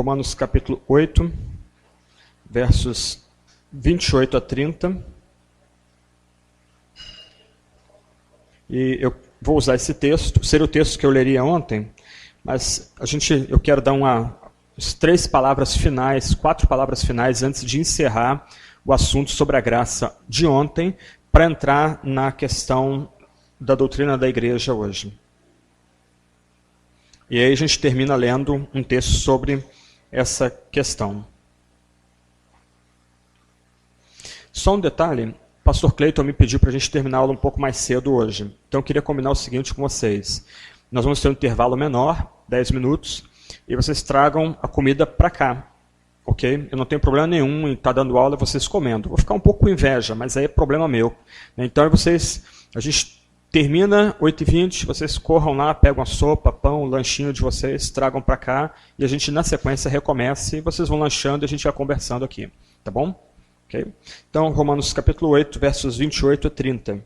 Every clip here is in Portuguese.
Romanos capítulo 8, versos 28 a 30. E eu vou usar esse texto, seria o texto que eu leria ontem, mas eu quero dar as 4 palavras finais antes de encerrar o assunto sobre a graça de ontem, para entrar na questão da doutrina da igreja hoje. E aí a gente termina lendo um texto sobre essa questão. Só um detalhe, o pastor Cleiton me pediu para a gente terminar a aula um pouco mais cedo hoje. Então eu queria combinar o seguinte com vocês. Nós vamos ter um intervalo menor, 10 minutos, e vocês tragam a comida para cá. Ok? Eu não tenho problema nenhum em estar dando aula e vocês comendo. Vou ficar um pouco com inveja, mas aí é problema meu. Então a gente termina 8h20, vocês corram lá, pegam a sopa, pão, lanchinho de vocês, tragam para cá, e a gente na sequência recomeça, e vocês vão lanchando e a gente vai conversando aqui. Tá bom? Okay? Então, Romanos capítulo 8, versos 28 a 30.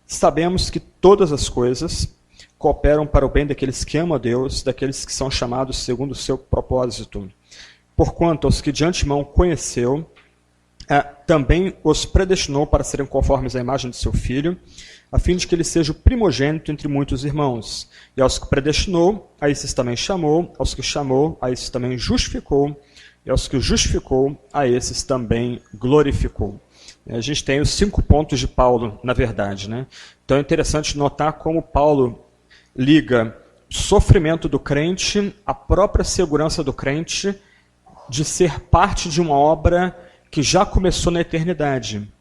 Sabemos que todas as coisas cooperam para o bem daqueles que amam a Deus, daqueles que são chamados segundo o seu propósito. Porquanto aos que de antemão conheceu, também os predestinou para serem conformes à imagem de seu Filho, a fim de que ele seja o primogênito entre muitos irmãos. E aos que predestinou, a esses também chamou, aos que chamou, a esses também justificou, e aos que justificou, a esses também glorificou. A gente tem os 5 pontos de Paulo, na verdade, né? Então é interessante notar como Paulo liga o sofrimento do crente, a própria segurança do crente, de ser parte de uma obra que já começou na eternidade.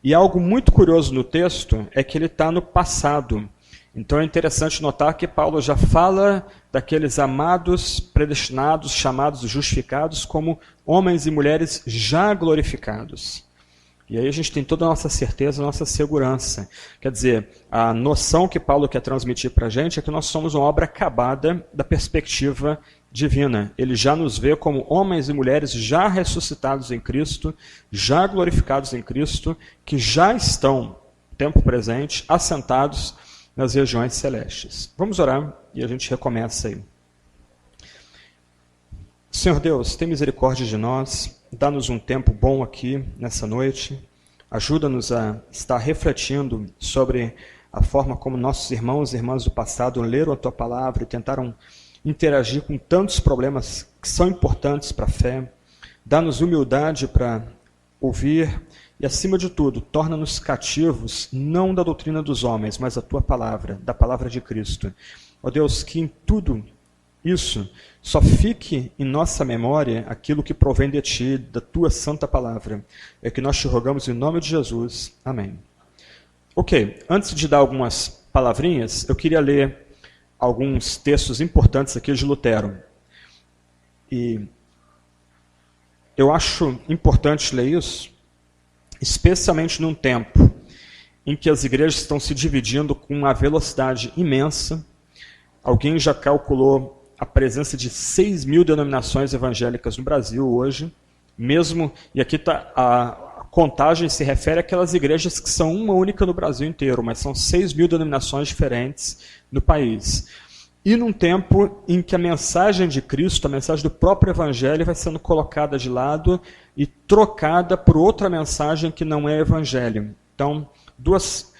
E algo muito curioso no texto é que ele está no passado. Então é interessante notar que Paulo já fala daqueles amados, predestinados, chamados, justificados como homens e mulheres já glorificados. E aí a gente tem toda a nossa certeza, a nossa segurança. Quer dizer, a noção que Paulo quer transmitir para a gente é que nós somos uma obra acabada da perspectiva divina. Ele já nos vê como homens e mulheres já ressuscitados em Cristo, já glorificados em Cristo, que já estão, no tempo presente, assentados nas regiões celestes. Vamos orar e a gente recomeça aí. Senhor Deus, tem misericórdia de nós, dá-nos um tempo bom aqui nessa noite, ajuda-nos a estar refletindo sobre a forma como nossos irmãos e irmãs do passado leram a Tua Palavra e tentaram interagir com tantos problemas que são importantes para a fé. Dá-nos humildade para ouvir e, acima de tudo, torna-nos cativos, não da doutrina dos homens, mas da Tua Palavra, da Palavra de Cristo. Ó Deus, que em tudo isso só fique em nossa memória aquilo que provém de Ti, da Tua Santa Palavra. É que nós te rogamos em nome de Jesus. Amém. Ok, antes de dar algumas palavrinhas, eu queria ler alguns textos importantes aqui de Lutero. E eu acho importante ler isso, especialmente num tempo em que as igrejas estão se dividindo com uma velocidade imensa. Alguém já calculou a presença de 6.000 denominações evangélicas no Brasil hoje, mesmo, e aqui a contagem se refere àquelas igrejas que são uma única no Brasil inteiro, mas são 6.000 denominações diferentes no país. E num tempo em que a mensagem de Cristo, a mensagem do próprio Evangelho, vai sendo colocada de lado e trocada por outra mensagem que não é Evangelho. Então, duas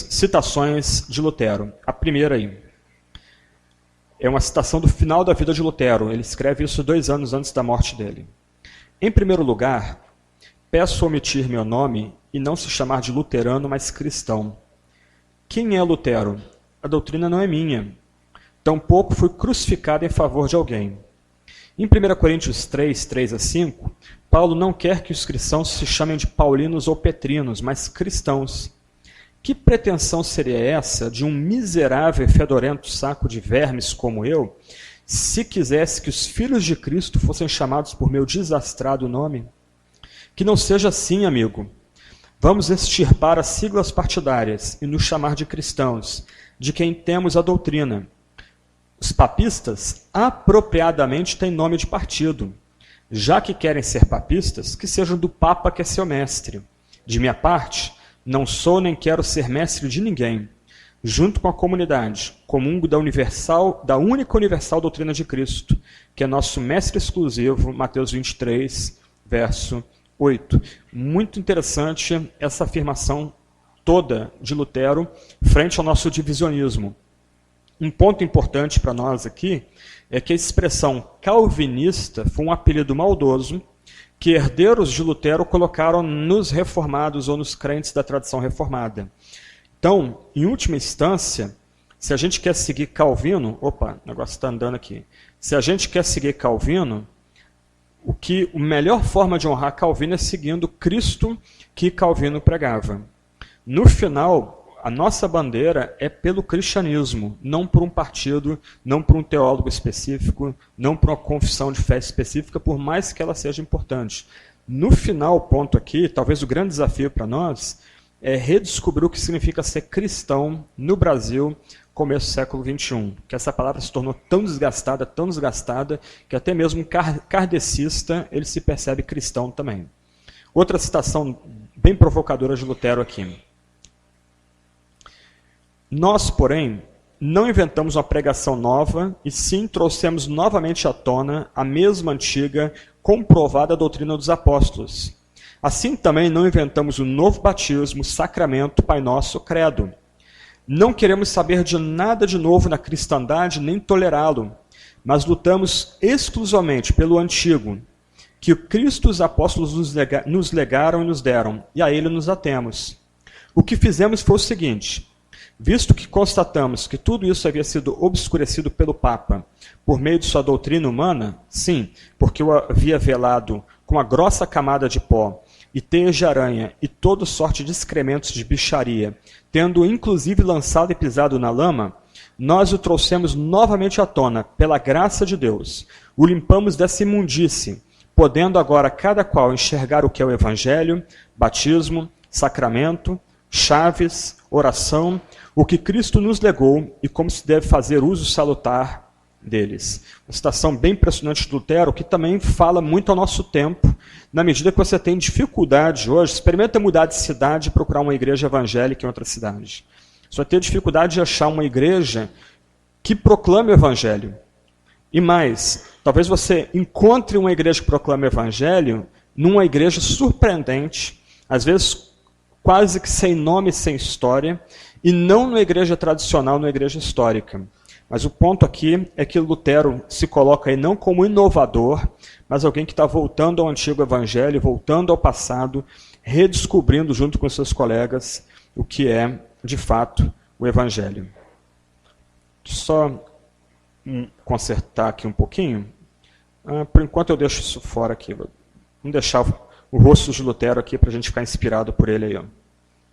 citações de Lutero. A primeira aí é uma citação do final da vida de Lutero. Ele escreve isso 2 anos antes da morte dele. Em primeiro lugar, peço omitir meu nome e não se chamar de luterano, mas cristão. Quem é Lutero? A doutrina não é minha. Tampouco fui crucificado em favor de alguém. Em 1 Coríntios 3, 3-5, Paulo não quer que os cristãos se chamem de paulinos ou petrinos, mas cristãos. Que pretensão seria essa de um miserável e fedorento saco de vermes como eu, se quisesse que os filhos de Cristo fossem chamados por meu desastrado nome? Que não seja assim, amigo. Vamos extirpar as siglas partidárias e nos chamar de cristãos, de quem temos a doutrina. Os papistas apropriadamente têm nome de partido. Já que querem ser papistas, que sejam do Papa que é seu mestre. De minha parte, não sou nem quero ser mestre de ninguém. Junto com a comunidade, comungo da única universal doutrina de Cristo, que é nosso mestre exclusivo, Mateus 23, verso 8. Muito interessante essa afirmação toda de Lutero frente ao nosso divisionismo. Um ponto importante para nós aqui é que a expressão calvinista foi um apelido maldoso que herdeiros de Lutero colocaram nos reformados ou nos crentes da tradição reformada. Então, em última instância, se a gente quer seguir Calvino, opa, o negócio está andando aqui. Se a gente quer seguir Calvino, a melhor forma de honrar Calvino é seguindo Cristo que Calvino pregava. No final, a nossa bandeira é pelo cristianismo, não por um partido, não por um teólogo específico, não por uma confissão de fé específica, por mais que ela seja importante. No final, o ponto aqui, talvez o grande desafio para nós, é redescobrir o que significa ser cristão no Brasil, começo do século XXI. Que essa palavra se tornou tão desgastada, que até mesmo um kardecista ele se percebe cristão também. Outra citação bem provocadora de Lutero aqui. Nós, porém, não inventamos uma pregação nova, e sim trouxemos novamente à tona a mesma antiga, comprovada doutrina dos apóstolos. Assim também não inventamos o novo batismo, sacramento, Pai Nosso, credo. Não queremos saber de nada de novo na cristandade, nem tolerá-lo, mas lutamos exclusivamente pelo antigo, que Cristo e os apóstolos nos legaram e nos deram, e a ele nos atemos. O que fizemos foi o seguinte: visto que constatamos que tudo isso havia sido obscurecido pelo Papa por meio de sua doutrina humana, sim, porque o havia velado com a grossa camada de pó e teias de aranha e toda sorte de excrementos de bicharia, tendo inclusive lançado e pisado na lama, nós o trouxemos novamente à tona, pela graça de Deus. O limpamos dessa imundície, podendo agora cada qual enxergar o que é o Evangelho, batismo, sacramento, chaves, oração, o que Cristo nos legou e como se deve fazer uso salutar deles. Uma citação bem impressionante de Lutero, que também fala muito ao nosso tempo, na medida que você tem dificuldade hoje, experimenta mudar de cidade e procurar uma igreja evangélica em outra cidade. Você vai ter dificuldade de achar uma igreja que proclame o evangelho. E mais, talvez você encontre uma igreja que proclame o evangelho numa igreja surpreendente, às vezes quase que sem nome, sem história, e não numa igreja tradicional, numa igreja histórica. Mas o ponto aqui é que Lutero se coloca aí não como inovador, mas alguém que está voltando ao antigo evangelho, voltando ao passado, redescobrindo junto com seus colegas o que é, de fato, o evangelho. Só consertar aqui um pouquinho. Por enquanto eu deixo isso fora aqui. Vamos deixar o rosto de Lutero aqui para a gente ficar inspirado por ele aí. Ó.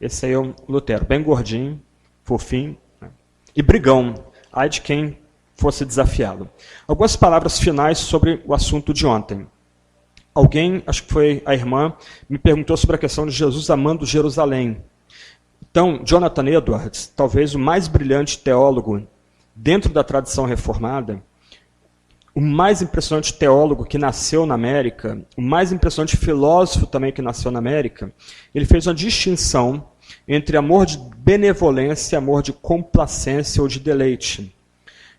Esse aí é o Lutero, bem gordinho, fofinho, né? E brigão. Ai de quem fosse desafiá-lo. Algumas palavras finais sobre o assunto de ontem. Alguém, acho que foi a irmã, me perguntou sobre a questão de Jesus amando Jerusalém. Então, Jonathan Edwards, talvez o mais brilhante teólogo dentro da tradição reformada, o mais impressionante teólogo que nasceu na América, o mais impressionante filósofo também que nasceu na América, ele fez uma distinção entre amor de benevolência e amor de complacência ou de deleite.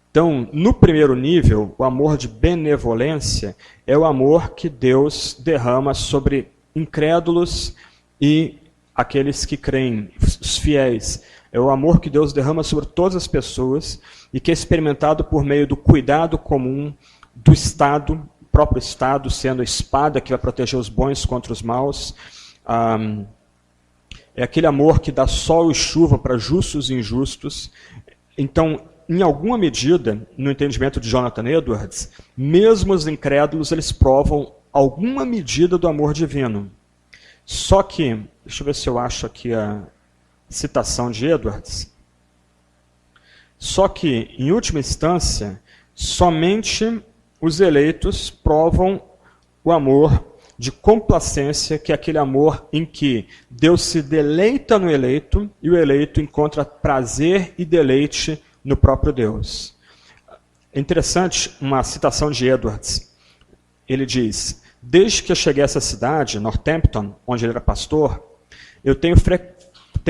Então, no primeiro nível, o amor de benevolência é o amor que Deus derrama sobre incrédulos e aqueles que creem, os fiéis. É o amor que Deus derrama sobre todas as pessoas e que é experimentado por meio do cuidado comum do Estado, o próprio Estado sendo a espada que vai proteger os bons contra os maus. É aquele amor que dá sol e chuva para justos e injustos. Então, em alguma medida, no entendimento de Jonathan Edwards, mesmo os incrédulos, eles provam alguma medida do amor divino. Só que, deixa eu ver se eu acho aqui a citação de Edwards. Só que, em última instância, somente os eleitos provam o amor de complacência, que é aquele amor em que Deus se deleita no eleito e o eleito encontra prazer e deleite no próprio Deus. É interessante uma citação de Edwards. Ele diz: desde que eu cheguei a essa cidade, Northampton, onde ele era pastor, eu tenho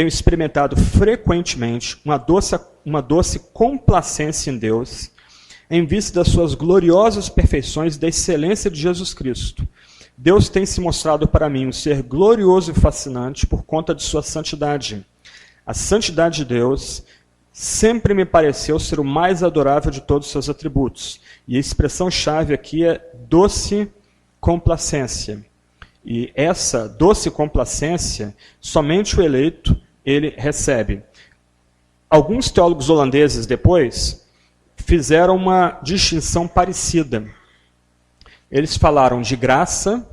experimentado frequentemente uma doce complacência em Deus, em vista das suas gloriosas perfeições e da excelência de Jesus Cristo. Deus tem se mostrado para mim um ser glorioso e fascinante por conta de sua santidade. A santidade de Deus sempre me pareceu ser o mais adorável de todos os seus atributos. E a expressão-chave aqui é doce complacência. E essa doce complacência, somente o eleito, ele recebe. Alguns teólogos holandeses depois fizeram uma distinção parecida. Eles falaram de graça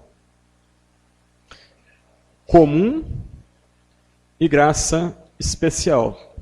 comum e graça especial.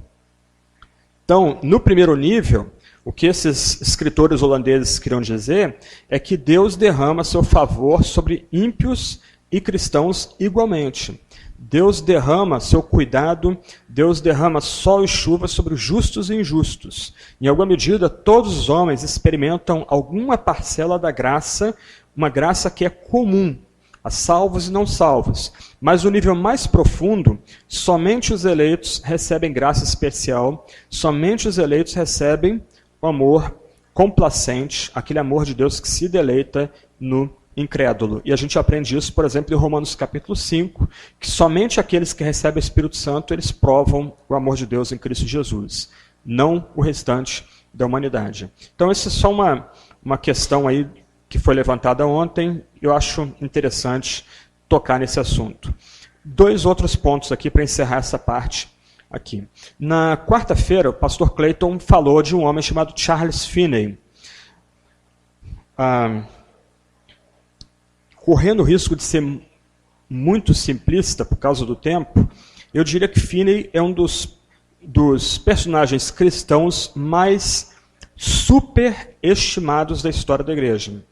Então, no primeiro nível, o que esses escritores holandeses queriam dizer é que Deus derrama seu favor sobre ímpios e cristãos igualmente. Deus derrama seu cuidado, Deus derrama sol e chuva sobre os justos e injustos. Em alguma medida, todos os homens experimentam alguma parcela da graça, uma graça que é comum a salvos e não salvos. Mas no nível mais profundo, somente os eleitos recebem graça especial, somente os eleitos recebem o amor complacente, aquele amor de Deus que se deleita no incrédulo. E a gente aprende isso, por exemplo, em Romanos capítulo 5, que somente aqueles que recebem o Espírito Santo, eles provam o amor de Deus em Cristo Jesus, não o restante da humanidade. Então, essa é só uma questão aí que foi levantada ontem, eu acho interessante tocar nesse assunto. 2 outros pontos aqui para encerrar essa parte aqui. Na quarta-feira, o pastor Clayton falou de um homem chamado Charles Finney. Correndo o risco de ser muito simplista por causa do tempo, eu diria que Finney é um dos personagens cristãos mais superestimados da história da igreja.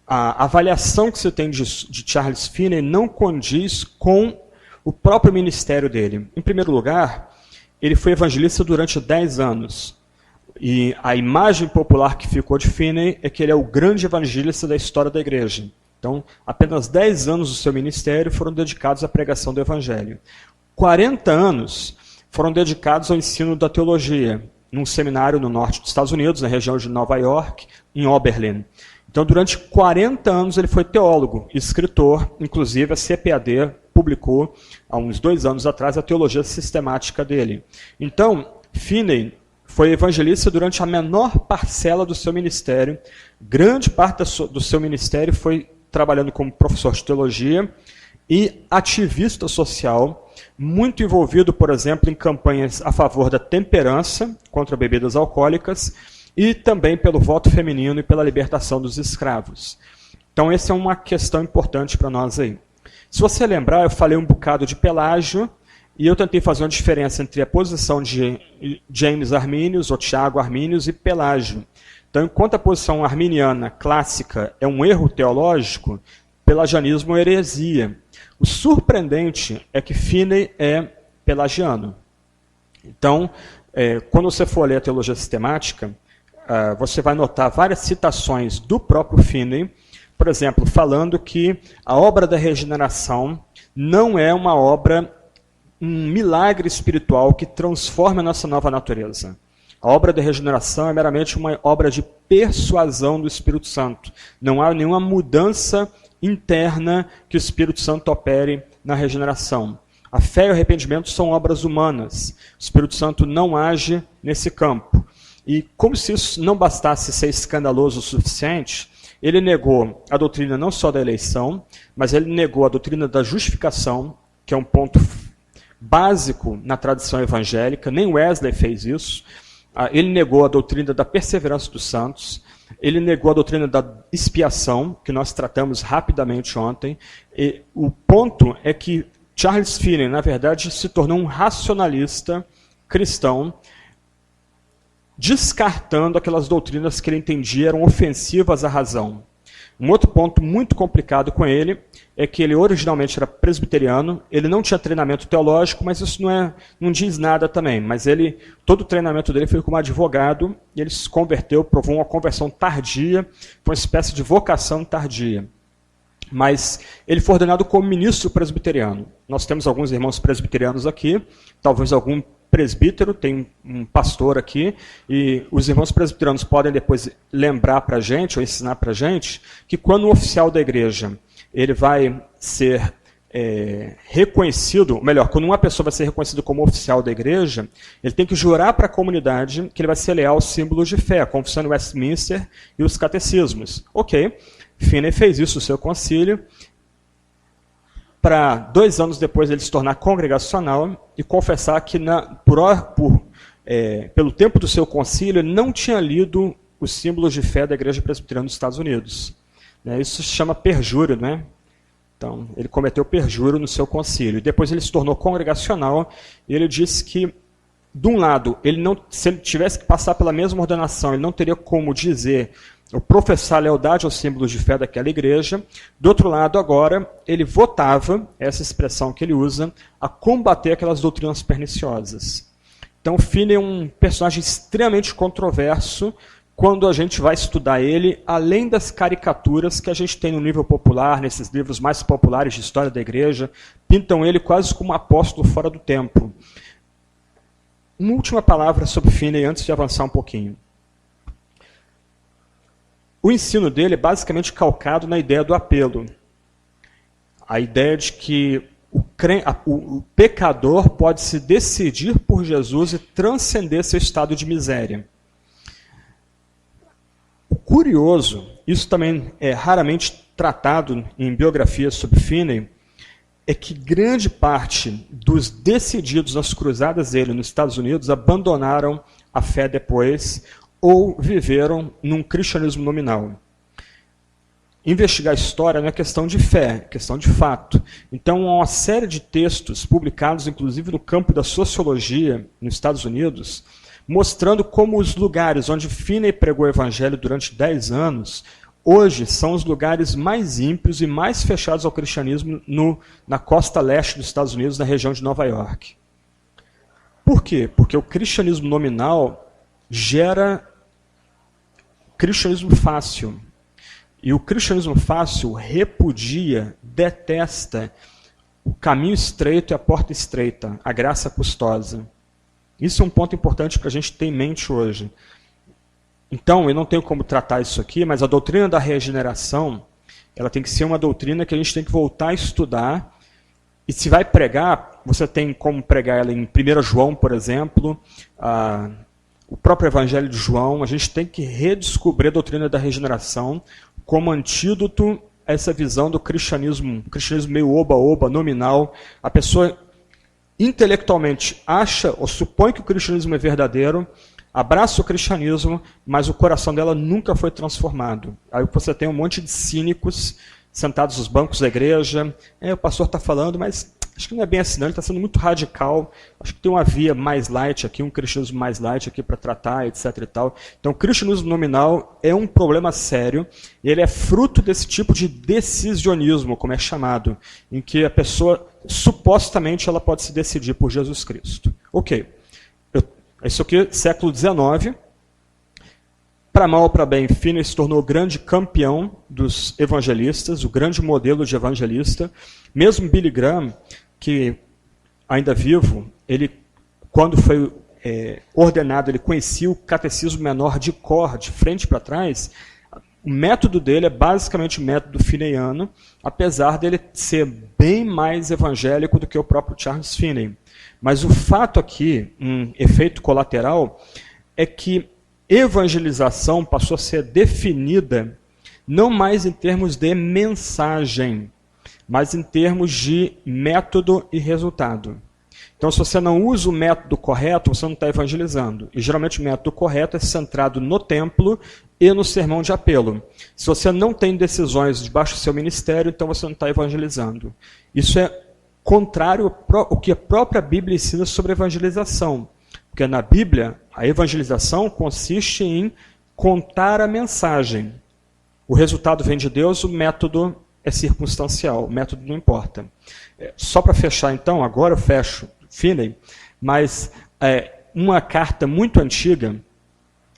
A avaliação que você tem de Charles Finney não condiz com o próprio ministério dele. Em primeiro lugar, ele foi evangelista durante 10 anos. E a imagem popular que ficou de Finney é que ele é o grande evangelista da história da igreja. Então, apenas 10 anos do seu ministério foram dedicados à pregação do evangelho. 40 anos foram dedicados ao ensino da teologia, num seminário no norte dos Estados Unidos, na região de Nova York, em Oberlin. Então, durante 40 anos ele foi teólogo, escritor, inclusive a CPAD publicou, há uns 2 anos atrás, a teologia sistemática dele. Então, Finney foi evangelista durante a menor parcela do seu ministério. Grande parte do seu ministério foi trabalhando como professor de teologia e ativista social, muito envolvido, por exemplo, em campanhas a favor da temperança contra bebidas alcoólicas e também pelo voto feminino e pela libertação dos escravos. Então, essa é uma questão importante para nós aí. Se você lembrar, eu falei um bocado de Pelágio e eu tentei fazer uma diferença entre a posição de James Arminius, ou Tiago Arminius, e Pelágio. Então, enquanto a posição arminiana clássica é um erro teológico, pelagianismo é uma heresia. O surpreendente é que Finney é pelagiano. Então, quando você for ler a teologia sistemática, você vai notar várias citações do próprio Finney, por exemplo, falando que a obra da regeneração não é uma obra, um milagre espiritual que transforma a nossa nova natureza. A obra da regeneração é meramente uma obra de persuasão do Espírito Santo. Não há nenhuma mudança interna que o Espírito Santo opere na regeneração. A fé e o arrependimento são obras humanas. O Espírito Santo não age nesse campo. E como se isso não bastasse ser escandaloso o suficiente, ele negou a doutrina não só da eleição, mas ele negou a doutrina da justificação, que é um ponto básico na tradição evangélica. Nem Wesley fez isso. Ele negou a doutrina da perseverança dos santos, ele negou a doutrina da expiação, que nós tratamos rapidamente ontem. E o ponto é que Charles Finney, na verdade, se tornou um racionalista cristão, descartando aquelas doutrinas que ele entendia eram ofensivas à razão. Um outro ponto muito complicado com ele é que ele originalmente era presbiteriano, ele não tinha treinamento teológico, mas isso não diz nada também. Mas todo o treinamento dele foi como advogado, e ele se converteu, provou uma conversão tardia, foi uma espécie de vocação tardia. Mas ele foi ordenado como ministro presbiteriano. Nós temos alguns irmãos presbiterianos aqui, talvez algum presbítero, tem um pastor aqui, e os irmãos presbiterianos podem depois lembrar para a gente, ou ensinar para a gente, que quando um oficial da igreja ele vai ser reconhecido, melhor, quando uma pessoa vai ser reconhecida como oficial da igreja, ele tem que jurar para a comunidade que ele vai ser leal aos símbolos de fé, a Confissão de Westminster e os catecismos. Ok, Finney fez isso no seu concílio, para 2 anos depois ele se tornar congregacional e confessar que pelo tempo do seu concílio ele não tinha lido os símbolos de fé da Igreja Presbiteriana dos Estados Unidos. Isso se chama perjúrio, né? Então, ele cometeu perjúrio no seu concílio. Depois ele se tornou congregacional e ele disse que, de um lado, se ele tivesse que passar pela mesma ordenação, ele não teria como dizer ou professar lealdade aos símbolos de fé daquela igreja. Do outro lado, agora, ele votava, essa expressão que ele usa, a combater aquelas doutrinas perniciosas. Então, Finney é um personagem extremamente controverso quando a gente vai estudar ele, além das caricaturas que a gente tem no nível popular, nesses livros mais populares de história da igreja, pintam ele quase como um apóstolo fora do tempo. Uma última palavra sobre Finney antes de avançar um pouquinho. O ensino dele é basicamente calcado na ideia do apelo. A ideia de que o pecador pode se decidir por Jesus e transcender seu estado de miséria. O curioso, isso também é raramente tratado em biografias sobre Finney, é que grande parte dos decididos nas cruzadas dele nos Estados Unidos abandonaram a fé depois ou viveram num cristianismo nominal. Investigar a história não é questão de fé, é questão de fato. Então, há uma série de textos publicados, inclusive no campo da sociologia nos Estados Unidos, mostrando como os lugares onde Finney pregou o evangelho durante 10 anos, hoje são os lugares mais ímpios e mais fechados ao cristianismo na costa leste dos Estados Unidos, na região de Nova York. Por quê? Porque o cristianismo nominal gera cristianismo fácil. E o cristianismo fácil repudia, detesta o caminho estreito e a porta estreita, a graça custosa. Isso é um ponto importante para a gente ter em mente hoje. Então, eu não tenho como tratar isso aqui, mas a doutrina da regeneração, ela tem que ser uma doutrina que a gente tem que voltar a estudar. E se vai pregar, você tem como pregar ela em 1 João, por exemplo, o próprio Evangelho de João. A gente tem que redescobrir a doutrina da regeneração como antídoto a essa visão do cristianismo meio oba-oba, nominal. A pessoa intelectualmente acha ou supõe que o cristianismo é verdadeiro, abraça o cristianismo, mas o coração dela nunca foi transformado. Aí você tem um monte de cínicos sentados nos bancos da igreja. O pastor está falando, mas acho que não é bem assim, não. Ele está sendo muito radical. Acho que tem uma via mais light aqui, um cristianismo mais light aqui para tratar, etc. e tal. Então, o cristianismo nominal é um problema sério. E ele é fruto desse tipo de decisionismo, como é chamado, em que a pessoa, supostamente, ela pode se decidir por Jesus Cristo. Ok. Isso aqui, século XIX. Para mal ou para bem, Finney se tornou o grande campeão dos evangelistas, o grande modelo de evangelista. Mesmo Billy Graham, que ainda vivo, ele, quando foi ordenado, ele conhecia o catecismo menor de cor, de frente para trás. O método dele é basicamente o método finneyano, apesar dele ser bem mais evangélico do que o próprio Charles Finney. Mas o fato aqui, um efeito colateral, é que evangelização passou a ser definida não mais em termos de mensagem, mas em termos de método e resultado. Então, se você não usa o método correto, você não está evangelizando. E geralmente o método correto é centrado no templo e no sermão de apelo. Se você não tem decisões debaixo do seu ministério, então você não está evangelizando. Isso é contrário ao que a própria Bíblia ensina sobre evangelização. Porque na Bíblia, a evangelização consiste em contar a mensagem. O resultado vem de Deus, o método é circunstancial, o método não importa. Só para fechar então, agora eu fecho Finney, mas uma carta muito antiga,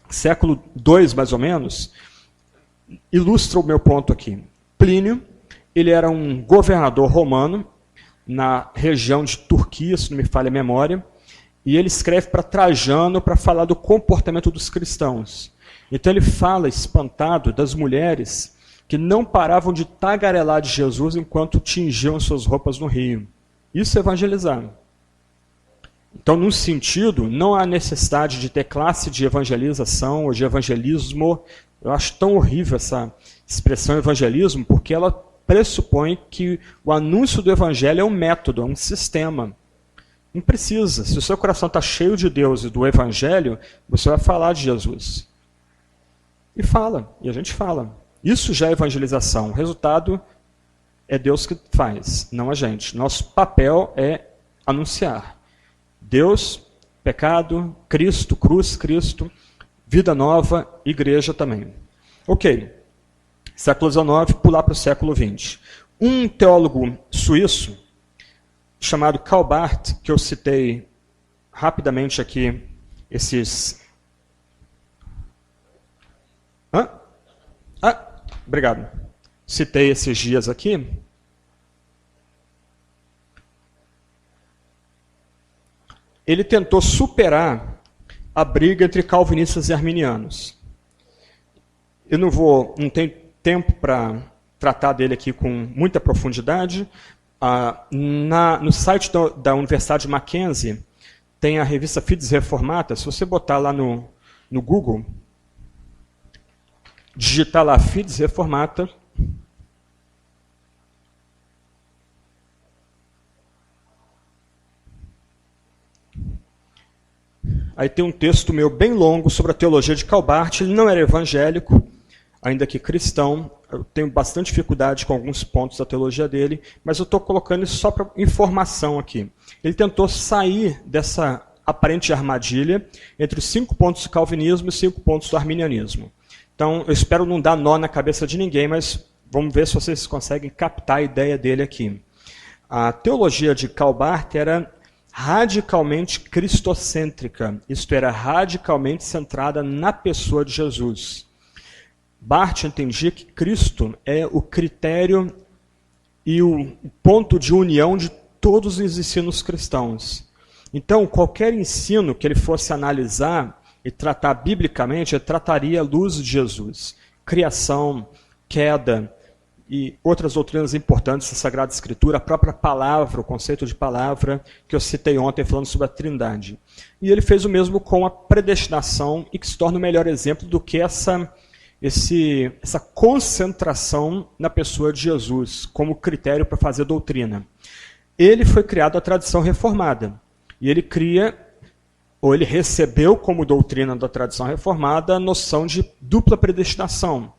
século II mais ou menos, ilustra o meu ponto aqui. Plínio, ele era um governador romano na região de Turquia, se não me falha a memória, e ele escreve para Trajano para falar do comportamento dos cristãos. Então ele fala, espantado, das mulheres que não paravam de tagarelar de Jesus enquanto tingiam suas roupas no rio. Isso é evangelizar. Então, num sentido, não há necessidade de ter classe de evangelização ou de evangelismo. Eu acho tão horrível essa expressão evangelismo, porque ela pressupõe que o anúncio do evangelho é um método, é um sistema. Não precisa. Se o seu coração está cheio de Deus e do evangelho, você vai falar de Jesus. E fala, e a gente fala. Isso já é evangelização. O resultado é Deus que faz, não a gente. Nosso papel é anunciar. Deus, pecado, Cristo, cruz, Cristo, vida nova, igreja também. Ok. Século XIX, pular para o século XX. Um teólogo suíço, chamado Karl Barth, que eu citei rapidamente aqui, obrigado. Citei esses dias aqui. Ele tentou superar a briga entre calvinistas e arminianos. Eu não tenho tempo para tratar dele aqui com muita profundidade. No site da Universidade de Mackenzie tem a revista Fides Reformata. Se você botar lá no Google, digitar lá Fides Reformata, aí tem um texto meu bem longo sobre a teologia de Karl Barth. Ele não era evangélico, ainda que cristão. Eu tenho bastante dificuldade com alguns pontos da teologia dele, mas eu estou colocando isso só para informação aqui. Ele tentou sair dessa aparente armadilha entre os 5 pontos do calvinismo e os 5 pontos do arminianismo. Então, eu espero não dar nó na cabeça de ninguém, mas vamos ver se vocês conseguem captar a ideia dele aqui. A teologia de Karl Barth era radicalmente cristocêntrica, isto era, radicalmente centrada na pessoa de Jesus. Barth entendia que Cristo é o critério e o ponto de união de todos os ensinos cristãos. Então, qualquer ensino que ele fosse analisar e tratar biblicamente, ele trataria a luz de Jesus. Criação, queda e outras doutrinas importantes da Sagrada Escritura, a própria palavra, o conceito de palavra que eu citei ontem falando sobre a Trindade. E ele fez o mesmo com a predestinação e que se torna o melhor exemplo do que essa concentração na pessoa de Jesus como critério para fazer doutrina. Ele foi criado a tradição reformada. E ele ele recebeu como doutrina da tradição reformada a noção de dupla predestinação.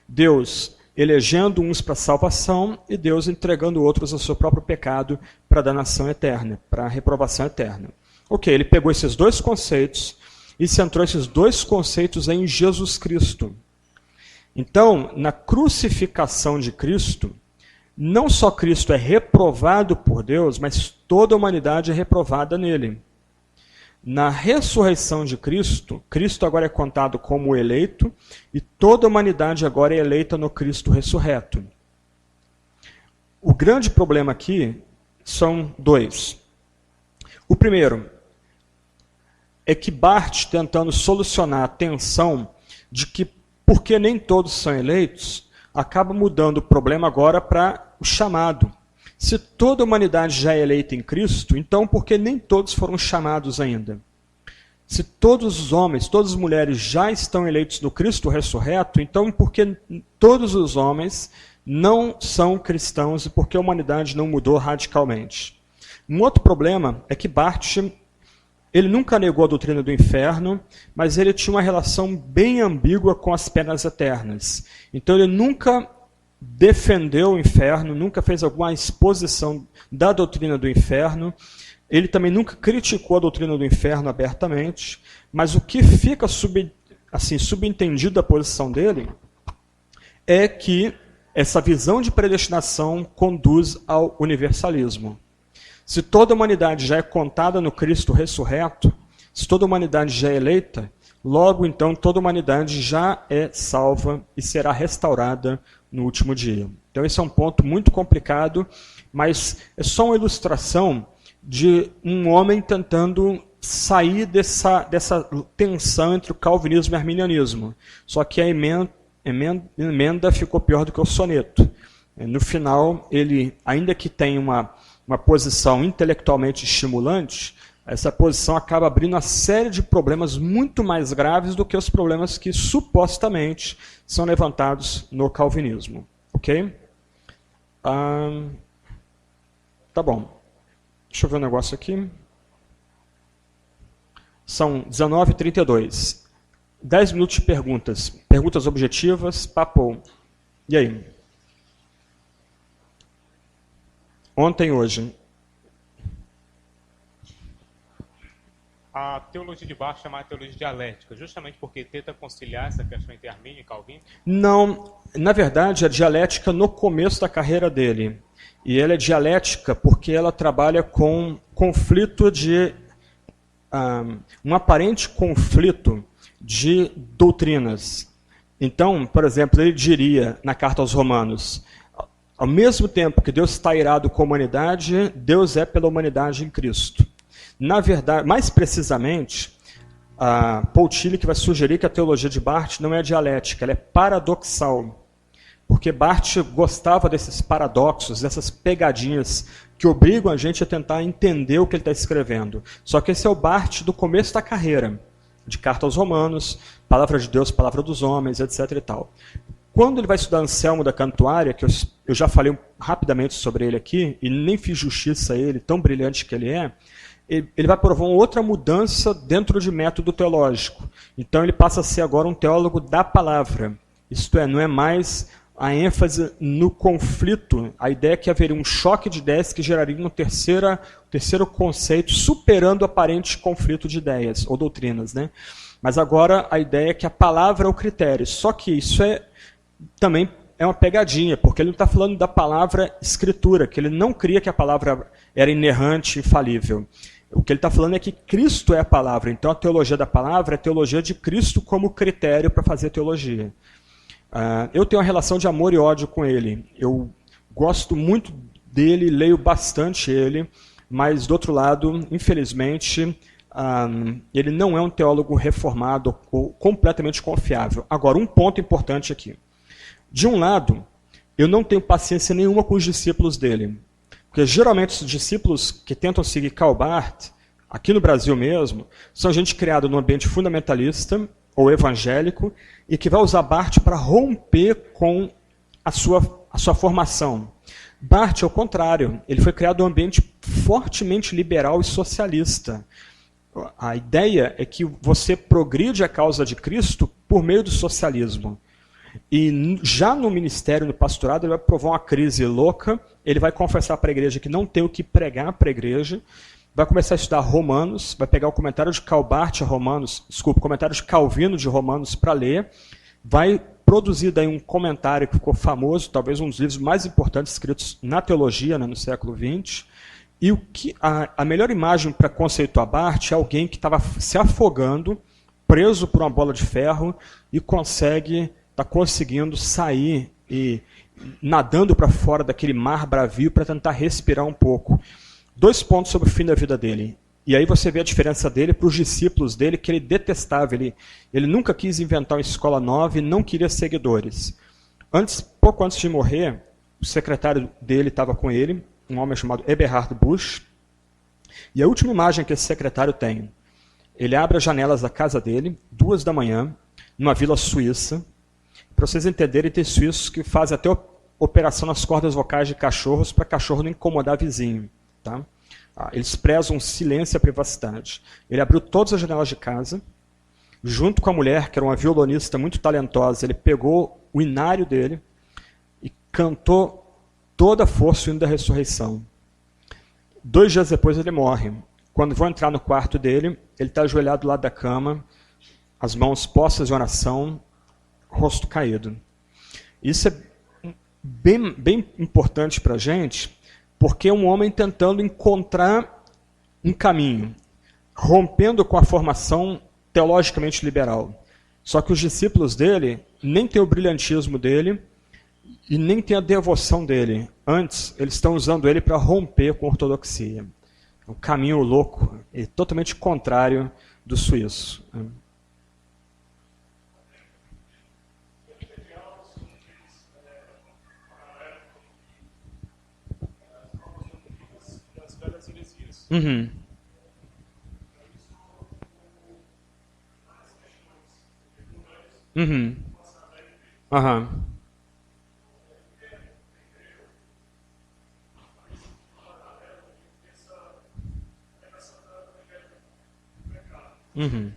Deus elegendo uns para a salvação e Deus entregando outros ao seu próprio pecado para a danação eterna, para a reprovação eterna. Ok, ele pegou esses 2 conceitos e centrou esses 2 conceitos em Jesus Cristo. Então, na crucificação de Cristo, não só Cristo é reprovado por Deus, mas toda a humanidade é reprovada nele. Na ressurreição de Cristo, Cristo agora é contado como eleito e toda a humanidade agora é eleita no Cristo ressurreto. O grande problema aqui são 2. O primeiro é que Barth, tentando solucionar a tensão de que porque nem todos são eleitos, acaba mudando o problema agora para o chamado. Se toda a humanidade já é eleita em Cristo, então por que nem todos foram chamados ainda? Se todos os homens, todas as mulheres já estão eleitos no Cristo ressurreto, então por que todos os homens não são cristãos e por que a humanidade não mudou radicalmente? Um outro problema é que Barth, ele nunca negou a doutrina do inferno, mas ele tinha uma relação bem ambígua com as penas eternas. Então ele nunca defendeu o inferno, nunca fez alguma exposição da doutrina do inferno. Ele também nunca criticou a doutrina do inferno abertamente, mas o que fica subentendido da posição dele é que essa visão de predestinação conduz ao universalismo. Se toda a humanidade já é contada no Cristo ressurreto, se toda a humanidade já é eleita, logo então toda a humanidade já é salva e será restaurada no último dia. Então esse é um ponto muito complicado, mas é só uma ilustração de um homem tentando sair dessa tensão entre o calvinismo e o arminianismo. Só que a emenda ficou pior do que o soneto. No final, ele, ainda que tenha uma posição intelectualmente estimulante, essa posição acaba abrindo uma série de problemas muito mais graves do que os problemas que supostamente são levantados no calvinismo. Ok? Tá bom. Deixa eu ver um negócio aqui. São 19h32. 10 minutos de perguntas. Perguntas objetivas, papo. E aí? Ontem e hoje. A teologia de Barth é chamada teologia dialética, justamente porque tenta conciliar essa questão entre Armínio e Calvino? Não, na verdade, a dialética no começo da carreira dele. E ela é dialética porque ela trabalha com conflito de... um aparente conflito de doutrinas. Então, por exemplo, ele diria na carta aos Romanos, ao mesmo tempo que Deus está irado com a humanidade, Deus é pela humanidade em Cristo. Na verdade, mais precisamente, Paul Tillich vai sugerir que a teologia de Barth não é dialética, ela é paradoxal. Porque Barth gostava desses paradoxos, dessas pegadinhas que obrigam a gente a tentar entender o que ele está escrevendo. Só que esse é o Barth do começo da carreira, de Carta aos Romanos, Palavra de Deus, Palavra dos Homens, etc. e tal. Quando ele vai estudar Anselmo da Cantuária, que eu já falei rapidamente sobre ele aqui, e nem fiz justiça a ele, tão brilhante que ele é, ele vai provar uma outra mudança dentro de método teológico. Então ele passa a ser agora um teólogo da palavra. Isto é, não é mais a ênfase no conflito, a ideia é que haveria um choque de ideias que geraria um terceiro conceito, superando o aparente conflito de ideias ou doutrinas, né? Mas agora a ideia é que a palavra é o critério. Só que isso também é uma pegadinha, porque ele não está falando da palavra escritura, que ele não cria que a palavra era inerrante e infalível. O que ele está falando é que Cristo é a palavra. Então a teologia da palavra é a teologia de Cristo como critério para fazer teologia. Eu tenho uma relação de amor e ódio com ele. Eu gosto muito dele, leio bastante ele, mas, do outro lado, infelizmente, ele não é um teólogo reformado ou completamente confiável. Agora, um ponto importante aqui. De um lado, eu não tenho paciência nenhuma com os discípulos dele. Porque, geralmente, os discípulos que tentam seguir Karl Barth, aqui no Brasil mesmo, são gente criada num ambiente fundamentalista ou evangélico, e que vai usar Barth para romper com a sua formação. Barth, ao contrário, ele foi criado num ambiente fortemente liberal e socialista. A ideia é que você progride a causa de Cristo por meio do socialismo. E já no ministério, no pastorado, ele vai provar uma crise louca, ele vai confessar para a igreja que não tem o que pregar para a igreja, vai começar a estudar Romanos, vai pegar o comentário de Karl Barth a Romanos, o comentário de Calvino de Romanos para ler, vai produzir daí um comentário que ficou famoso, talvez um dos livros mais importantes escritos na teologia, né, no século XX, e a melhor imagem para conceituar Barth é alguém que estava se afogando, preso por uma bola de ferro, e está conseguindo sair e nadando para fora daquele mar bravio para tentar respirar um pouco. 2 pontos sobre o fim da vida dele. E aí você vê a diferença dele para os discípulos dele, que ele detestava. Ele nunca quis inventar uma escola nova e não queria seguidores. Pouco antes de morrer, o secretário dele estava com ele, um homem chamado Eberhard Busch. E a última imagem que esse secretário tem, ele abre as janelas da casa dele, 2 da manhã, numa vila suíça. Para vocês entenderem, tem suíços que fazem até operação nas cordas vocais de cachorros para cachorro não incomodar vizinho. Tá? Eles prezam silêncio e a privacidade. Ele abriu todas as janelas de casa, junto com a mulher, que era uma violonista muito talentosa, ele pegou o inário dele e cantou toda a força o hino da ressurreição. 2 dias depois ele morre. Quando vão entrar no quarto dele, ele está ajoelhado do lado da cama, as mãos postas em oração, rosto caído. Isso é bem importante para a gente, porque é um homem tentando encontrar um caminho, rompendo com a formação teologicamente liberal. Só que os discípulos dele nem têm o brilhantismo dele e nem têm a devoção dele. Antes, eles estão usando ele para romper com a ortodoxia. um caminho louco e totalmente contrário do suíço. Uhum. Uhum. Aham. Uhum.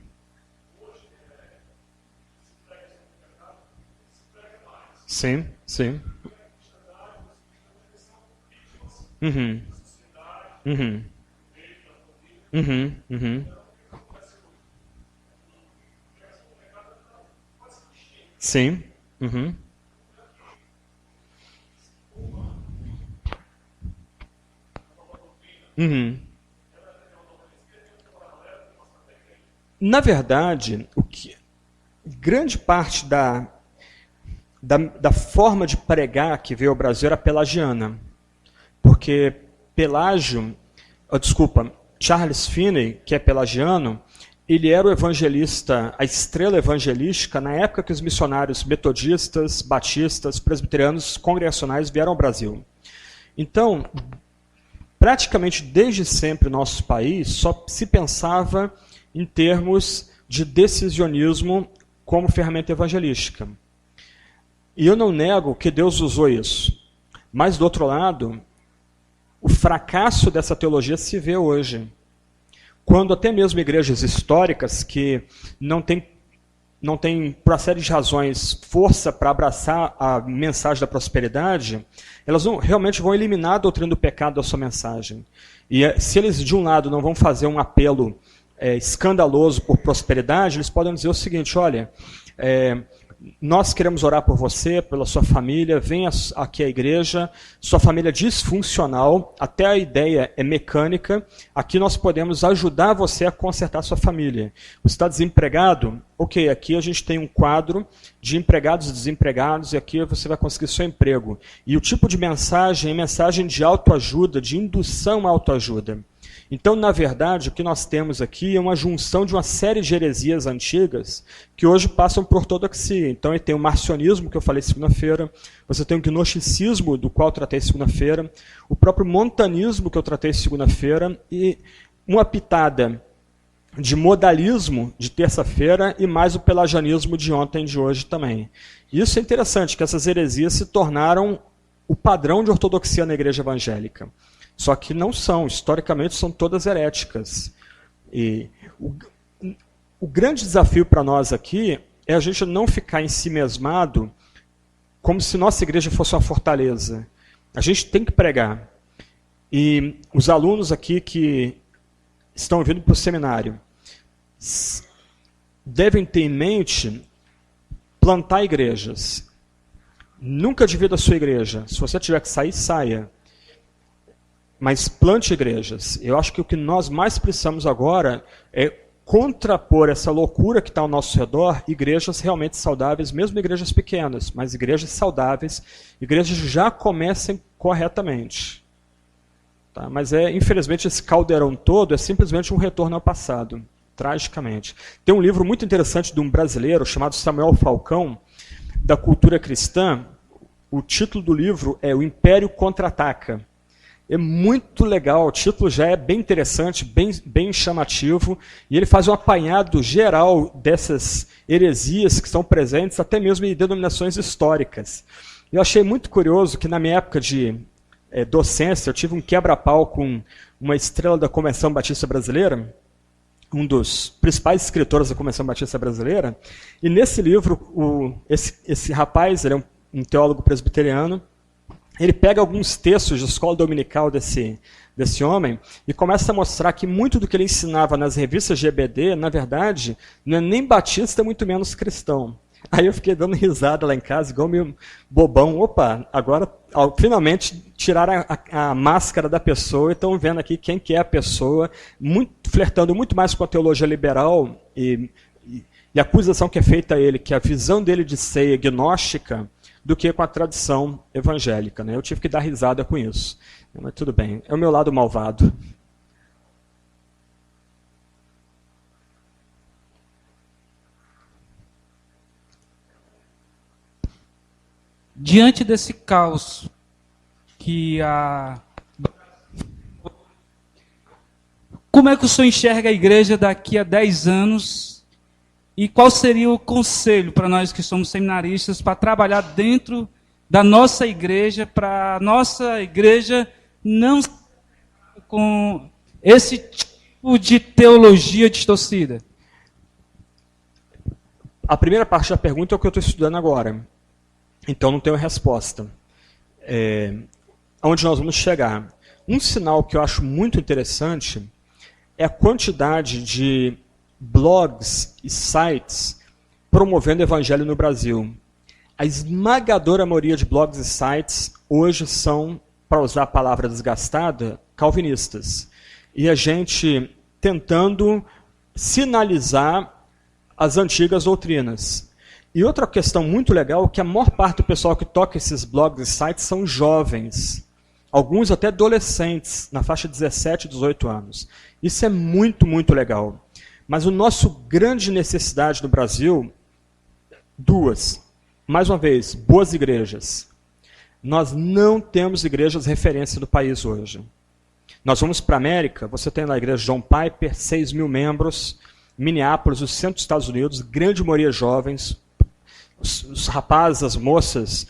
Sim, sim. Uhum. Uhum. Uhum. Uhum. Sim. Uhum. Uhum. Na verdade, grande parte da forma de pregar que veio ao Brasil era pelagiana. Porque Pelágio, desculpa, Charles Finney, que é pelagiano, ele era o evangelista, a estrela evangelística na época que os missionários metodistas, batistas, presbiterianos, congregacionais vieram ao Brasil. Então, praticamente desde sempre no nosso país só se pensava em termos de decisionismo como ferramenta evangelística. E eu não nego que Deus usou isso. Mas, do outro lado, o fracasso dessa teologia se vê hoje. Quando até mesmo igrejas históricas que não têm, por uma série de razões, força para abraçar a mensagem da prosperidade, elas realmente vão eliminar a doutrina do pecado da sua mensagem. E se eles, de um lado, não vão fazer um apelo escandaloso por prosperidade, eles podem dizer o seguinte: olha, nós queremos orar por você, pela sua família, venha aqui à igreja, sua família é disfuncional, até a ideia é mecânica, aqui nós podemos ajudar você a consertar sua família. Você está desempregado? Ok, aqui a gente tem um quadro de empregados e desempregados e aqui você vai conseguir seu emprego. E o tipo de mensagem é mensagem de autoajuda, de indução à autoajuda. Então, na verdade, o que nós temos aqui é uma junção de uma série de heresias antigas que hoje passam por ortodoxia. Então, tem o marcionismo, que eu falei segunda-feira, você tem o gnosticismo, do qual eu tratei segunda-feira, o próprio montanismo, que eu tratei segunda-feira, e uma pitada de modalismo de terça-feira e mais o pelagianismo de ontem e de hoje também. Isso é interessante, que essas heresias se tornaram o padrão de ortodoxia na igreja evangélica. Só que não são, historicamente são todas heréticas. E o grande desafio para nós aqui é a gente não ficar ensimesmado como se nossa igreja fosse uma fortaleza. A gente tem que pregar. E os alunos aqui que estão vindo para o seminário devem ter em mente plantar igrejas. Nunca divida a sua igreja. Se você tiver que sair, saia. Mas plante igrejas. Eu acho que o que nós mais precisamos agora é contrapor essa loucura que está ao nosso redor, igrejas realmente saudáveis, mesmo igrejas pequenas, mas igrejas saudáveis, igrejas que já comecem corretamente. Tá? Mas infelizmente esse caldeirão todo é simplesmente um retorno ao passado, tragicamente. Tem um livro muito interessante de um brasileiro chamado Samuel Falcão, da cultura cristã. O título do livro é O Império Contra-Ataca. É muito legal, o título já é bem interessante, bem chamativo, e ele faz um apanhado geral dessas heresias que estão presentes, até mesmo em denominações históricas. Eu achei muito curioso que na minha época de docência, eu tive um quebra-pau com uma estrela da Convenção Batista Brasileira, um dos principais escritores da Convenção Batista Brasileira, e nesse livro, esse rapaz, ele é um teólogo presbiteriano, ele pega alguns textos da escola dominical desse homem e começa a mostrar que muito do que ele ensinava nas revistas de EBD, na verdade, não é nem batista, muito menos cristão. Aí eu fiquei dando risada lá em casa, igual meio bobão. Opa, agora finalmente tiraram a máscara da pessoa e estão vendo aqui quem que é a pessoa, flertando muito mais com a teologia liberal e a acusação que é feita a ele, que a visão dele de ser gnóstica, do que com a tradição evangélica. Né? Eu tive que dar risada com isso. Mas tudo bem, é o meu lado malvado. diante desse caos que como é que o senhor enxerga a igreja daqui a 10 anos e qual seria o conselho para nós que somos seminaristas para trabalhar dentro da nossa igreja, para a nossa igreja não com esse tipo de teologia distorcida? A primeira parte da pergunta é o que eu estou estudando agora. Então não tenho resposta. Onde nós vamos chegar? Um sinal que eu acho muito interessante é a quantidade de blogs e sites promovendo o evangelho no Brasil. A esmagadora maioria de blogs e sites hoje são, para usar a palavra desgastada, calvinistas. E a gente tentando sinalizar as antigas doutrinas. E outra questão muito legal é que a maior parte do pessoal que toca esses blogs e sites são jovens. Alguns até adolescentes, na faixa de 17, 18 anos. Isso é muito, muito legal. Mas o nosso grande necessidade no Brasil, duas. Mais uma vez, boas igrejas. Nós não temos igrejas referência do país hoje. Nós vamos para a América, você tem lá a igreja John Piper, 6 mil membros, Minneapolis, o centro dos Estados Unidos, grande maioria jovens, os rapazes, as moças,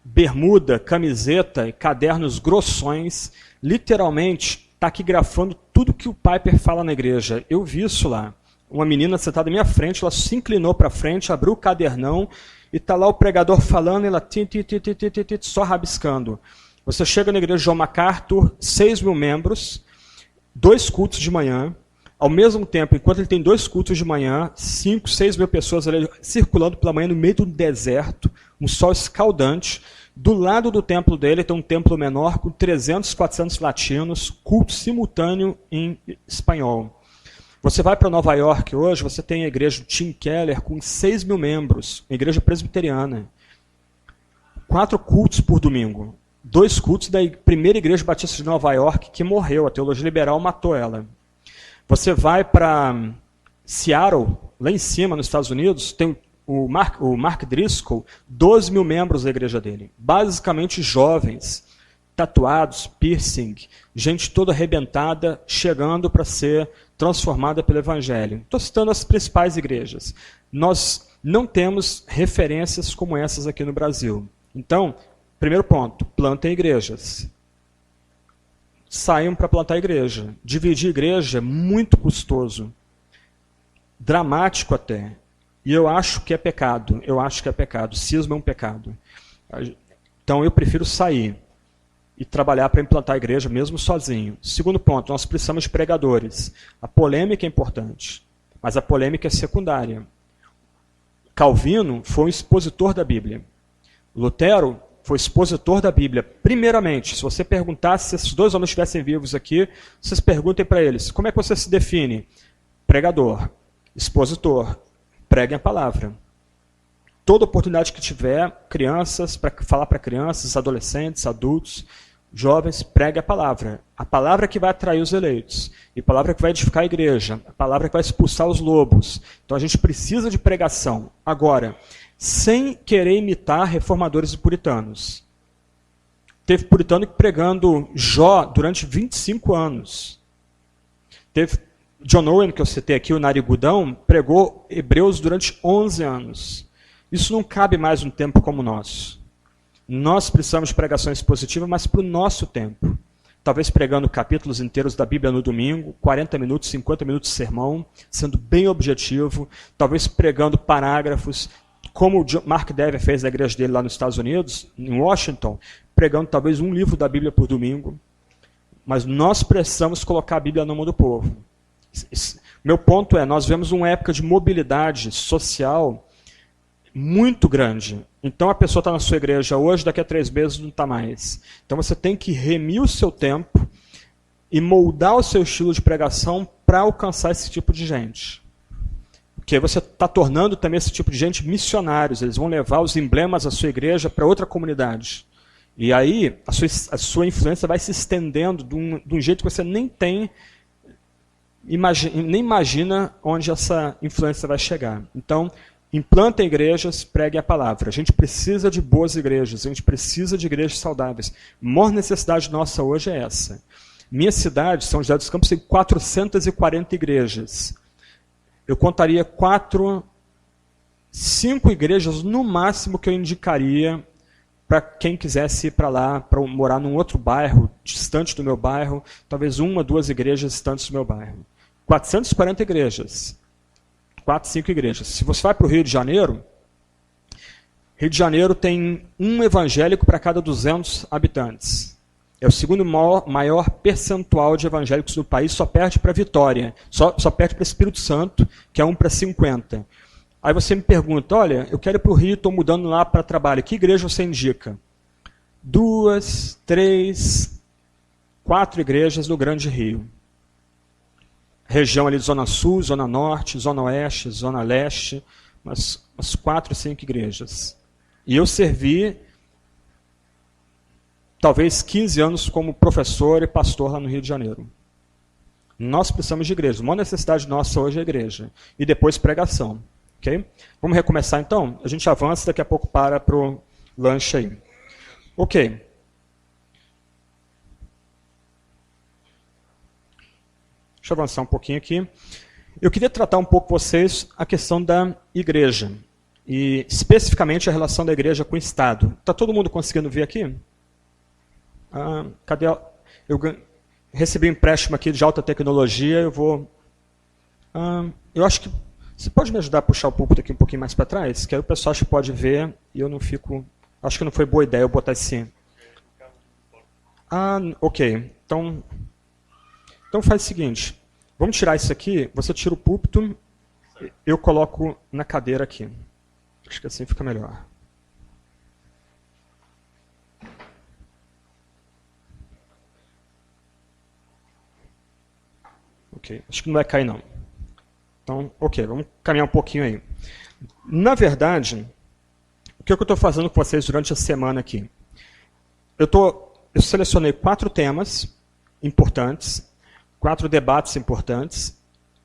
bermuda, camiseta e cadernos grossões, literalmente taquigrafando tudo que o Piper fala na igreja. Eu vi isso lá. Uma menina sentada à minha frente, ela se inclinou para frente, abriu o cadernão e está lá o pregador falando e ela só rabiscando. Você chega na igreja John MacArthur, 6 mil membros, 2 cultos de manhã. Ao mesmo tempo, enquanto ele tem 2 cultos de manhã, 5, 6 mil pessoas ali circulando pela manhã no meio do deserto, um sol escaldante. Do lado do templo dele tem um templo menor com 300, 400 latinos, culto simultâneo em espanhol. Você vai para Nova York hoje, você tem a igreja Tim Keller com 6 mil membros, a igreja presbiteriana. 4 cultos por domingo. 2 cultos da primeira igreja batista de Nova York que morreu, a teologia liberal matou ela. Você vai para Seattle, lá em cima, nos Estados Unidos, tem o Mark Driscoll, 12 mil membros da igreja dele. Basicamente jovens, tatuados, piercing, gente toda arrebentada, chegando para ser transformada pelo evangelho. Estou citando as principais igrejas. Nós não temos referências como essas aqui no Brasil. Então, primeiro ponto, plantem igrejas. Saiam para plantar igreja. Dividir igreja é muito custoso. Dramático até. E eu acho que é pecado. Eu acho que é pecado. Cisma é um pecado. Então eu prefiro sair e trabalhar para implantar a igreja mesmo sozinho. Segundo ponto, nós precisamos de pregadores. A polêmica é importante, mas a polêmica é secundária. Calvino foi um expositor da Bíblia. Lutero foi expositor da Bíblia. Primeiramente, se você perguntasse se esses 2 homens estivessem vivos aqui, vocês perguntem para eles, como é que você se define? Pregador, expositor, preguem a palavra. Toda oportunidade que tiver, crianças, para falar para crianças, adolescentes, adultos, jovens, pregue a palavra. A palavra que vai atrair os eleitos. E a palavra que vai edificar a igreja. A palavra que vai expulsar os lobos. Então a gente precisa de pregação. Agora, sem querer imitar reformadores e puritanos. Teve puritano pregando Jó durante 25 anos. Teve John Owen, que eu citei aqui, o narigudão, pregou Hebreus durante 11 anos. Isso não cabe mais num tempo como o nosso. Nós precisamos de pregação expositiva, mas para o nosso tempo. Talvez pregando capítulos inteiros da Bíblia no domingo, 40 minutos, 50 minutos de sermão, sendo bem objetivo. Talvez pregando parágrafos, como o Mark Dever fez na igreja dele lá nos Estados Unidos, em Washington, pregando talvez um livro da Bíblia por domingo. Mas nós precisamos colocar a Bíblia na mão do povo. Meu ponto é, nós vemos uma época de mobilidade social muito grande. Então a pessoa está na sua igreja hoje, daqui a 3 meses não está mais. Então você tem que remir o seu tempo e moldar o seu estilo de pregação para alcançar esse tipo de gente. Porque você está tornando também esse tipo de gente missionários. Eles vão levar os emblemas da sua igreja para outra comunidade. E aí a sua influência vai se estendendo de um jeito que você nem imagina onde essa influência vai chegar. Então, Implantem igrejas, preguem a palavra. A gente precisa de boas igrejas, a gente precisa de igrejas saudáveis. A maior necessidade nossa hoje é essa. Minha cidade, São José dos Campos, tem 440 igrejas. Eu contaria 5 igrejas no máximo que eu indicaria para quem quisesse ir para lá, para morar num outro bairro, distante do meu bairro, talvez 1 ou 2 igrejas distantes do meu bairro. 440 igrejas. 4, 5 igrejas. Se você vai para o Rio de Janeiro tem um evangélico para cada 200 habitantes. É o segundo maior percentual de evangélicos do país, só perde para Vitória, só perde para Espírito Santo, que é 1 para 50. Aí você me pergunta, olha, eu quero ir para o Rio, estou mudando lá para trabalho, que igreja você indica? 2, 3, 4 igrejas no Grande Rio. Região ali de Zona Sul, Zona Norte, Zona Oeste, Zona Leste, umas 4, 5 igrejas. E eu servi talvez 15 anos como professor e pastor lá no Rio de Janeiro. Nós precisamos de igreja. A maior necessidade nossa hoje é igreja. E depois pregação. Okay? Vamos recomeçar então? A gente avança, daqui a pouco para o lanche aí. Ok. Deixa eu avançar um pouquinho aqui. Eu queria tratar um pouco com vocês a questão da igreja. E especificamente a relação da igreja com o Estado. Está todo mundo conseguindo ver aqui? Cadê? Eu recebi um empréstimo aqui de alta tecnologia. Eu acho que você pode me ajudar a puxar o púlpito aqui um pouquinho mais para trás? Que aí o pessoal acho que pode ver e eu não fico... Acho que não foi boa ideia eu botar assim. Ok. Então faz o seguinte. Vamos tirar isso aqui. Você tira o púlpito. Eu coloco na cadeira aqui. Acho que assim fica melhor. Ok. Acho que não vai cair não. Então, ok, vamos caminhar um pouquinho aí. Na verdade, o que eu estou fazendo com vocês durante a semana aqui? Eu selecionei 4 temas importantes, 4 debates importantes: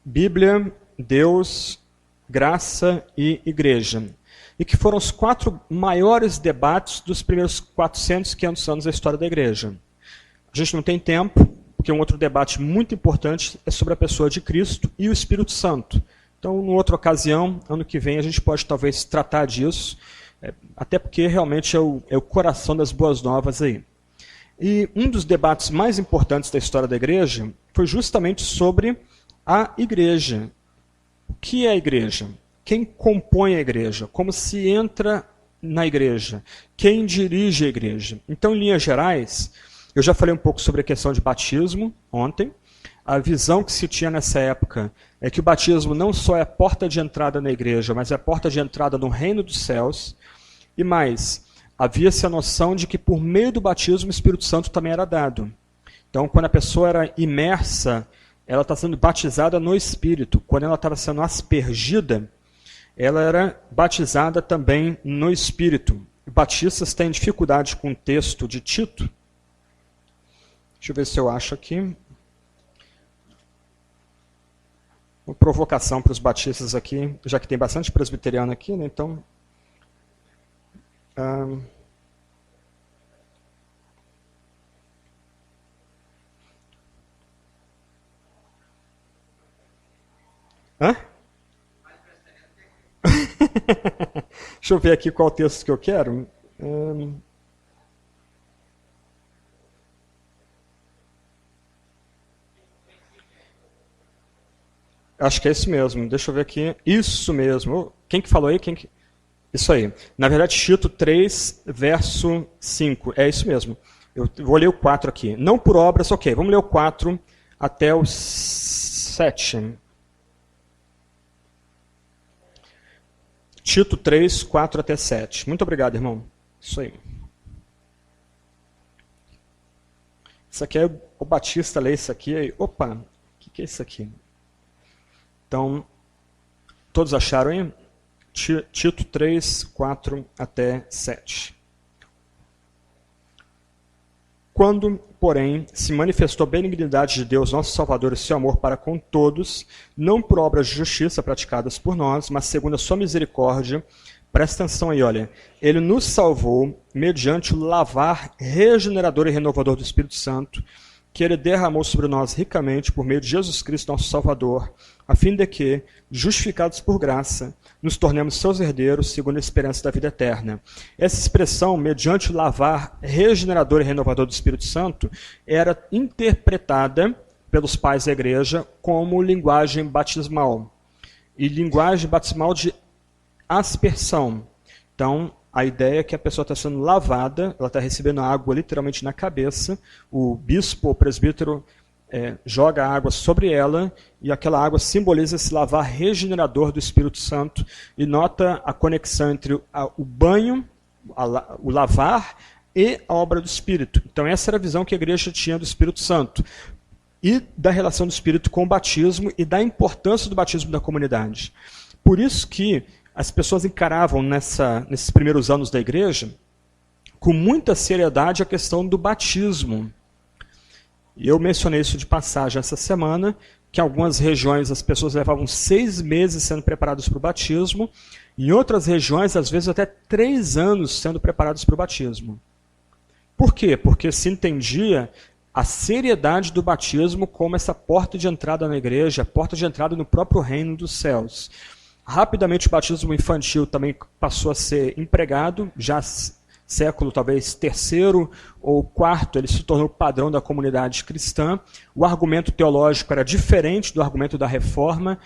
Bíblia, Deus, graça e igreja. E que foram os 4 maiores debates dos primeiros 400, 500 anos da história da igreja. A gente não tem tempo, porque um outro debate muito importante é sobre a pessoa de Cristo e o Espírito Santo. Então, numa outra ocasião, ano que vem, a gente pode talvez tratar disso, até porque realmente é o coração das boas novas aí. E um dos debates mais importantes da história da igreja foi justamente sobre a igreja. O que é a igreja? Quem compõe a igreja? Como se entra na igreja? Quem dirige a igreja? Então, em linhas gerais, eu já falei um pouco sobre a questão de batismo ontem. A visão que se tinha nessa época é que o batismo não só é a porta de entrada na igreja, mas é a porta de entrada no reino dos céus. E mais, havia-se a noção de que por meio do batismo o Espírito Santo também era dado. Então, quando a pessoa era imersa, ela está sendo batizada no Espírito. Quando ela estava sendo aspergida, ela era batizada também no Espírito. Batistas têm dificuldade com o texto de Tito. Deixa eu ver se eu acho aqui. Uma provocação para os batistas aqui, já que tem bastante presbiteriano aqui, né? Então... Hã? Deixa eu ver aqui qual texto que eu quero. Acho que é isso mesmo. Deixa eu ver aqui. Isso mesmo. Quem que falou aí? Isso aí. Na verdade, Tito 3, verso 5. É isso mesmo. Eu vou ler o 4 aqui. Não por obras, ok. Vamos ler o 4 até o 7. Tito 3, 4 até 7. Muito obrigado, irmão. Isso aí. Isso aqui é o Batista lê isso aqui. Aí, opa, o que é isso aqui? Então, todos acharam aí? Tito 3, 4 até 7. Quando, porém, se manifestou a benignidade de Deus, nosso Salvador, e seu amor para com todos, não por obras de justiça praticadas por nós, mas segundo a sua misericórdia, presta atenção aí, olha, ele nos salvou mediante o lavar regenerador e renovador do Espírito Santo, que ele derramou sobre nós ricamente por meio de Jesus Cristo, nosso Salvador, a fim de que, justificados por graça, nos tornemos seus herdeiros segundo a esperança da vida eterna. Essa expressão, mediante o lavar regenerador e renovador do Espírito Santo, era interpretada pelos pais da igreja como linguagem batismal. E linguagem batismal de aspersão. Então, a ideia é que a pessoa está sendo lavada, ela está recebendo água literalmente na cabeça, o bispo ou presbítero joga água sobre ela, e aquela água simboliza esse lavar regenerador do Espírito Santo, e nota a conexão entre o banho, o lavar, e a obra do Espírito. Então essa era a visão que a igreja tinha do Espírito Santo, e da relação do Espírito com o batismo, e da importância do batismo da comunidade. Por isso que as pessoas encaravam nesses primeiros anos da igreja com muita seriedade a questão do batismo. E eu mencionei isso de passagem essa semana, que em algumas regiões as pessoas levavam 6 meses sendo preparadas para o batismo, em outras regiões, às vezes, até 3 anos sendo preparadas para o batismo. Por quê? Porque se entendia a seriedade do batismo como essa porta de entrada na igreja, a porta de entrada no próprio reino dos céus. Rapidamente o batismo infantil também passou a ser empregado, já século talvez terceiro ou quarto, ele se tornou padrão da comunidade cristã. O argumento teológico era diferente do argumento da Reforma.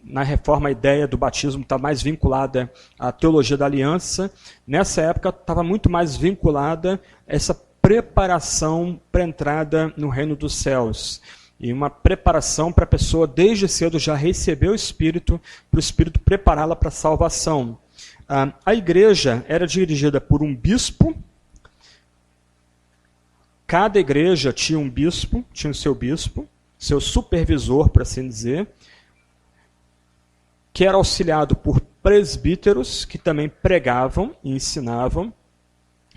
Na Reforma a ideia do batismo está mais vinculada à teologia da aliança. Nessa época estava muito mais vinculada a essa preparação para a entrada no reino dos céus. E uma preparação para a pessoa desde cedo já receber o Espírito, para o Espírito prepará-la para a salvação. A igreja era dirigida por um bispo. Cada igreja tinha um bispo, tinha o seu bispo, seu supervisor, por assim dizer, que era auxiliado por presbíteros, que também pregavam e ensinavam,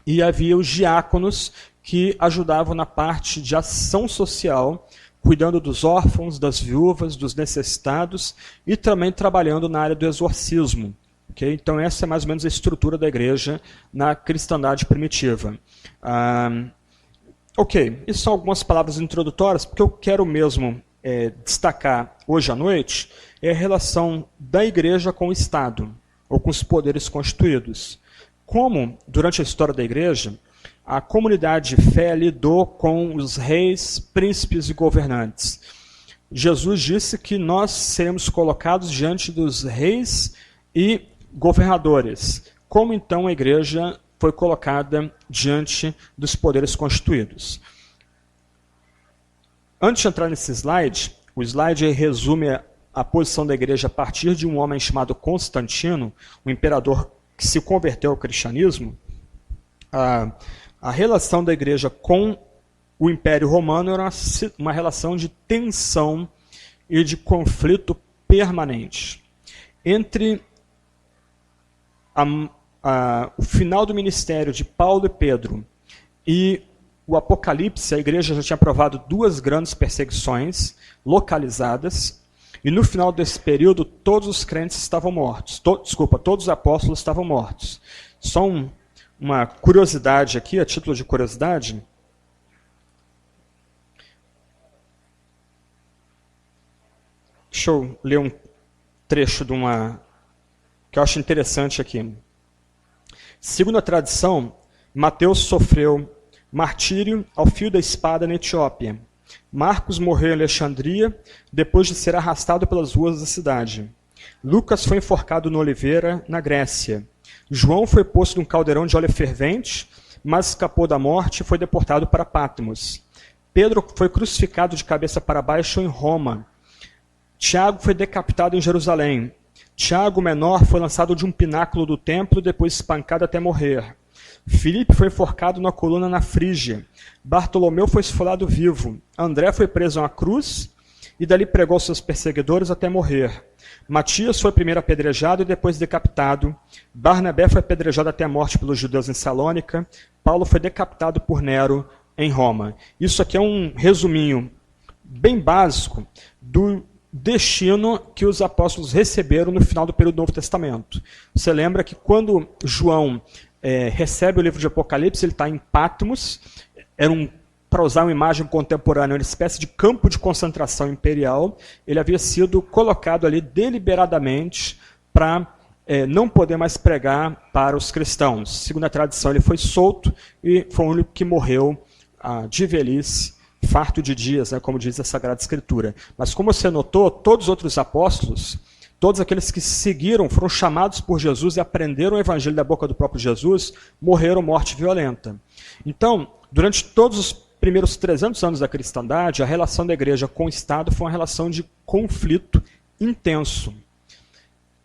e havia os diáconos, que ajudavam na parte de ação social, cuidando dos órfãos, das viúvas, dos necessitados, e também trabalhando na área do exorcismo. Okay? Então essa é mais ou menos a estrutura da igreja na cristandade primitiva. Ok, isso são algumas palavras introdutórias, porque eu quero mesmo destacar hoje à noite a relação da igreja com o Estado, ou com os poderes constituídos. Como, durante a história da igreja, a comunidade de fé lidou com os reis, príncipes e governantes. Jesus disse que nós seremos colocados diante dos reis e governadores. Como então a igreja foi colocada diante dos poderes constituídos? Antes de entrar nesse slide, o slide resume a posição da igreja a partir de um homem chamado Constantino, um imperador que se converteu ao cristianismo. A relação da igreja com o Império Romano era uma relação de tensão e de conflito permanente. Entre o final do ministério de Paulo e Pedro e o Apocalipse, a igreja já tinha provado 2 grandes perseguições localizadas, e no final desse período todos os crentes estavam mortos. Todos os apóstolos estavam mortos. Só uma curiosidade aqui, a título de curiosidade. Deixa eu ler um trecho de que eu acho interessante aqui. Segundo a tradição, Mateus sofreu martírio ao fio da espada na Etiópia. Marcos morreu em Alexandria depois de ser arrastado pelas ruas da cidade. Lucas foi enforcado no Oliveira, na Grécia. João foi posto num caldeirão de óleo fervente, mas escapou da morte e foi deportado para Patmos. Pedro foi crucificado de cabeça para baixo em Roma. Tiago foi decapitado em Jerusalém. Tiago, menor, foi lançado de um pináculo do templo e depois espancado até morrer. Filipe foi enforcado na coluna na Frígia. Bartolomeu foi esfolado vivo. André foi preso a uma cruz e dali pregou seus perseguidores até morrer. Matias foi primeiro apedrejado e depois decapitado. Barnabé foi apedrejado até a morte pelos judeus em Salônica. Paulo foi decapitado por Nero. em Roma. Isso aqui é um resuminho bem básico do destino que os apóstolos receberam no final do período do Novo Testamento. Você lembra que quando João recebe o livro de Apocalipse, ele está em Patmos, era para usar uma imagem contemporânea, uma espécie de campo de concentração imperial. Ele havia sido colocado ali deliberadamente para não poder mais pregar para os cristãos. Segundo a tradição, ele foi solto e foi o único que morreu de velhice, farto de dias, né, como diz a Sagrada Escritura. Mas como você notou, todos os outros apóstolos, todos aqueles que seguiram, foram chamados por Jesus e aprenderam o evangelho da boca do próprio Jesus, morreram morte violenta. Então, durante todos os primeiros 300 anos da cristandade, a relação da igreja com o Estado foi uma relação de conflito intenso.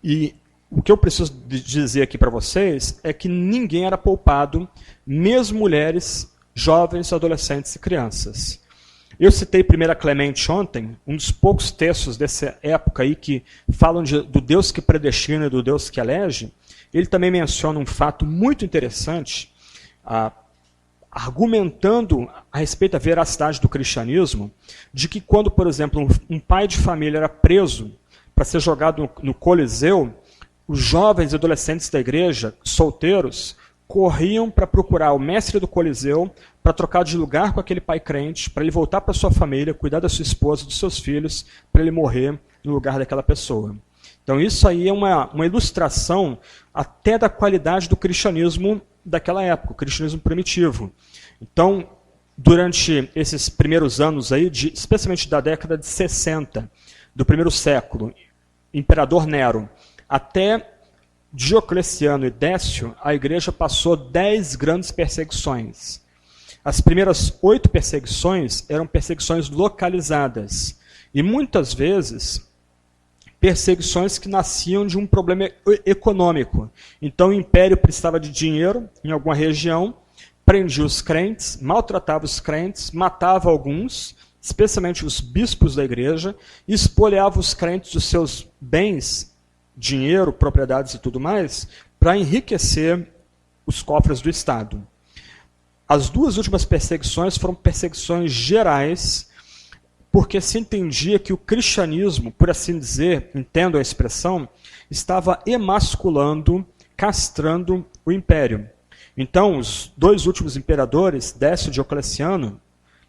E o que eu preciso dizer aqui para vocês é que ninguém era poupado, mesmo mulheres, jovens, adolescentes e crianças. Eu citei 1 Clemente ontem, um dos poucos textos dessa época aí que falam do Deus que predestina e do Deus que elege. Ele também menciona um fato muito interessante, argumentando a respeito da veracidade do cristianismo, de que quando, por exemplo, um pai de família era preso para ser jogado no Coliseu, os jovens e adolescentes da igreja, solteiros, corriam para procurar o mestre do Coliseu, para trocar de lugar com aquele pai crente, para ele voltar para sua família, cuidar da sua esposa, dos seus filhos, para ele morrer no lugar daquela pessoa. Então isso aí é uma ilustração até da qualidade do cristianismo daquela época, o cristianismo primitivo. Então, durante esses primeiros anos aí, especialmente da década de 60, do primeiro século, Imperador Nero, até Diocleciano e Décio, a igreja passou 10 grandes perseguições. As primeiras 8 perseguições eram perseguições localizadas. E muitas vezes, perseguições que nasciam de um problema econômico. Então o império precisava de dinheiro em alguma região, prendia os crentes, maltratava os crentes, matava alguns, especialmente os bispos da igreja, e espoliava os crentes dos seus bens, dinheiro, propriedades e tudo mais, para enriquecer os cofres do Estado. As 2 últimas perseguições foram perseguições gerais, porque se entendia que o cristianismo, por assim dizer, entendo a expressão, estava emasculando, castrando o império. Então, os 2 últimos imperadores, Décio e Diocleciano,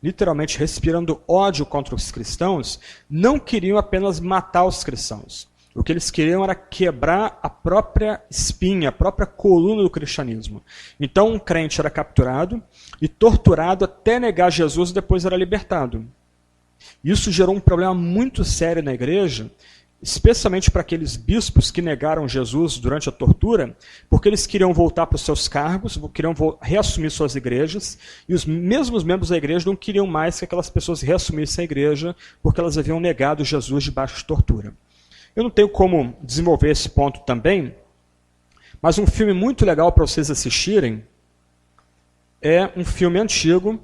literalmente respirando ódio contra os cristãos, não queriam apenas matar os cristãos. O que eles queriam era quebrar a própria espinha, a própria coluna do cristianismo. Então um crente era capturado e torturado até negar Jesus e depois era libertado. Isso gerou um problema muito sério na igreja, especialmente para aqueles bispos que negaram Jesus durante a tortura, porque eles queriam voltar para os seus cargos, queriam reassumir suas igrejas, e os mesmos membros da igreja não queriam mais que aquelas pessoas reassumissem a igreja, porque elas haviam negado Jesus debaixo de tortura. Eu não tenho como desenvolver esse ponto também, mas um filme muito legal para vocês assistirem é um filme antigo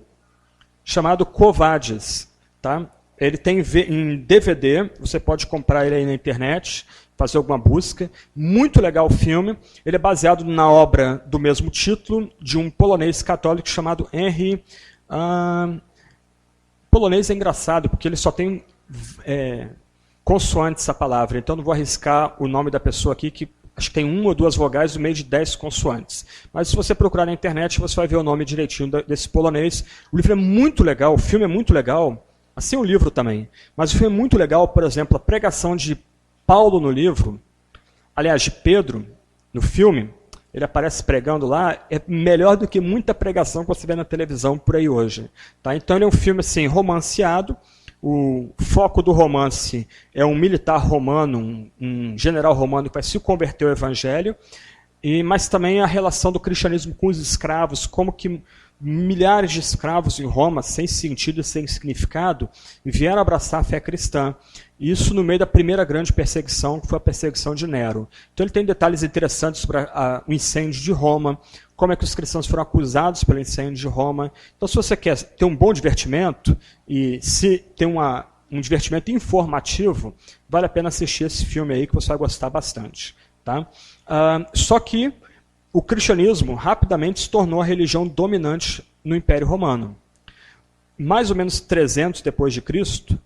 chamado Covardes. Tá? Ele tem em DVD, você pode comprar ele aí na internet, fazer alguma busca. Muito legal o filme. Ele é baseado na obra do mesmo título, de um polonês católico chamado Henry. Polonês é engraçado, porque ele só tem consoantes a palavra, então não vou arriscar o nome da pessoa aqui, que acho que tem 1 ou 2 vogais no meio de 10 consoantes. Mas se você procurar na internet, você vai ver o nome direitinho desse polonês. O livro é muito legal, o filme é muito legal, assim o livro também. Mas o filme é muito legal, por exemplo, a pregação de Paulo no livro, aliás, de Pedro, no filme, ele aparece pregando lá, é melhor do que muita pregação que você vê na televisão por aí hoje. Tá? Então ele é um filme assim, romanceado. O foco do romance é um militar romano, um general romano que vai se converter ao evangelho, mas também a relação do cristianismo com os escravos, como que milhares de escravos em Roma, sem sentido e sem significado, vieram abraçar a fé cristã. Isso no meio da primeira grande perseguição, que foi a perseguição de Nero. Então ele tem detalhes interessantes sobre o incêndio de Roma, como é que os cristãos foram acusados pelo incêndio de Roma. Então se você quer ter um bom divertimento, e se tem um divertimento informativo, vale a pena assistir esse filme aí, que você vai gostar bastante. Tá? Só que o cristianismo rapidamente se tornou a religião dominante no Império Romano. mais ou menos 300 depois de Cristo,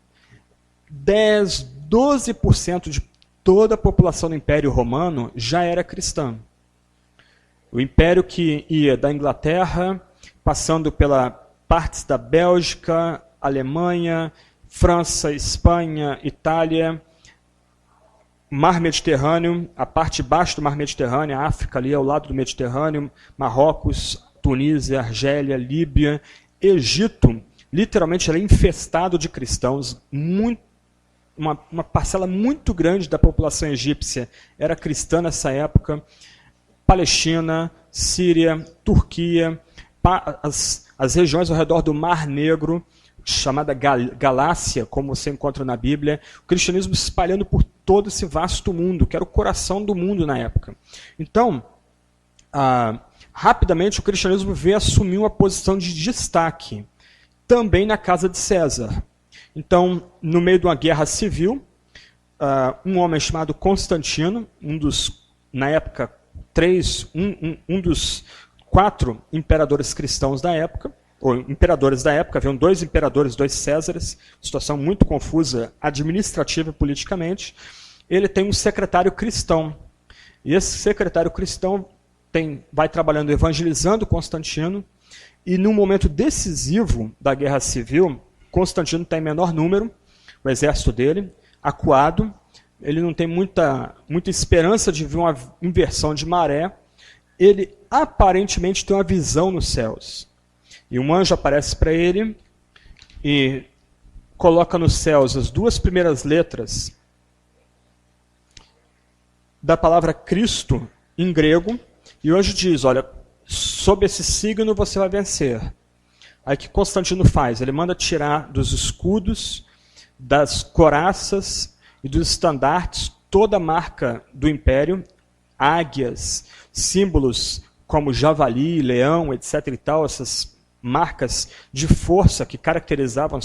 10, 12% de toda a população do Império Romano já era cristã. O império que ia da Inglaterra, passando pela partes da Bélgica, Alemanha, França, Espanha, Itália, Mar Mediterrâneo, a parte de baixo do Mar Mediterrâneo, a África ali ao lado do Mediterrâneo, Marrocos, Tunísia, Argélia, Líbia, Egito, literalmente ele é infestado de cristãos, uma parcela muito grande da população egípcia era cristã nessa época. Palestina, Síria, Turquia, as regiões ao redor do Mar Negro, chamada Galácia, como você encontra na Bíblia, o cristianismo se espalhando por todo esse vasto mundo, que era o coração do mundo na época. Então, rapidamente o cristianismo veio assumir uma posição de destaque, também na casa de César. Então, no meio de uma guerra civil, um homem chamado Constantino, na época, um dos 4 imperadores cristãos da época, ou imperadores da época, haviam 2 imperadores, 2 Césares, situação muito confusa administrativa e politicamente. Ele tem um secretário cristão, e esse secretário cristão vai trabalhando, evangelizando Constantino, e num momento decisivo da guerra civil, Constantino está em menor número, o exército dele, acuado, ele não tem muita esperança de ver uma inversão de maré, ele aparentemente tem uma visão nos céus. E um anjo aparece para ele e coloca nos céus as 2 primeiras letras da palavra Cristo em grego, e o anjo diz, olha, sob esse signo você vai vencer. Aí o que Constantino faz? Ele manda tirar dos escudos, das coraças e dos estandartes toda a marca do império, águias, símbolos como javali, leão, etc. e tal, essas marcas de força que caracterizavam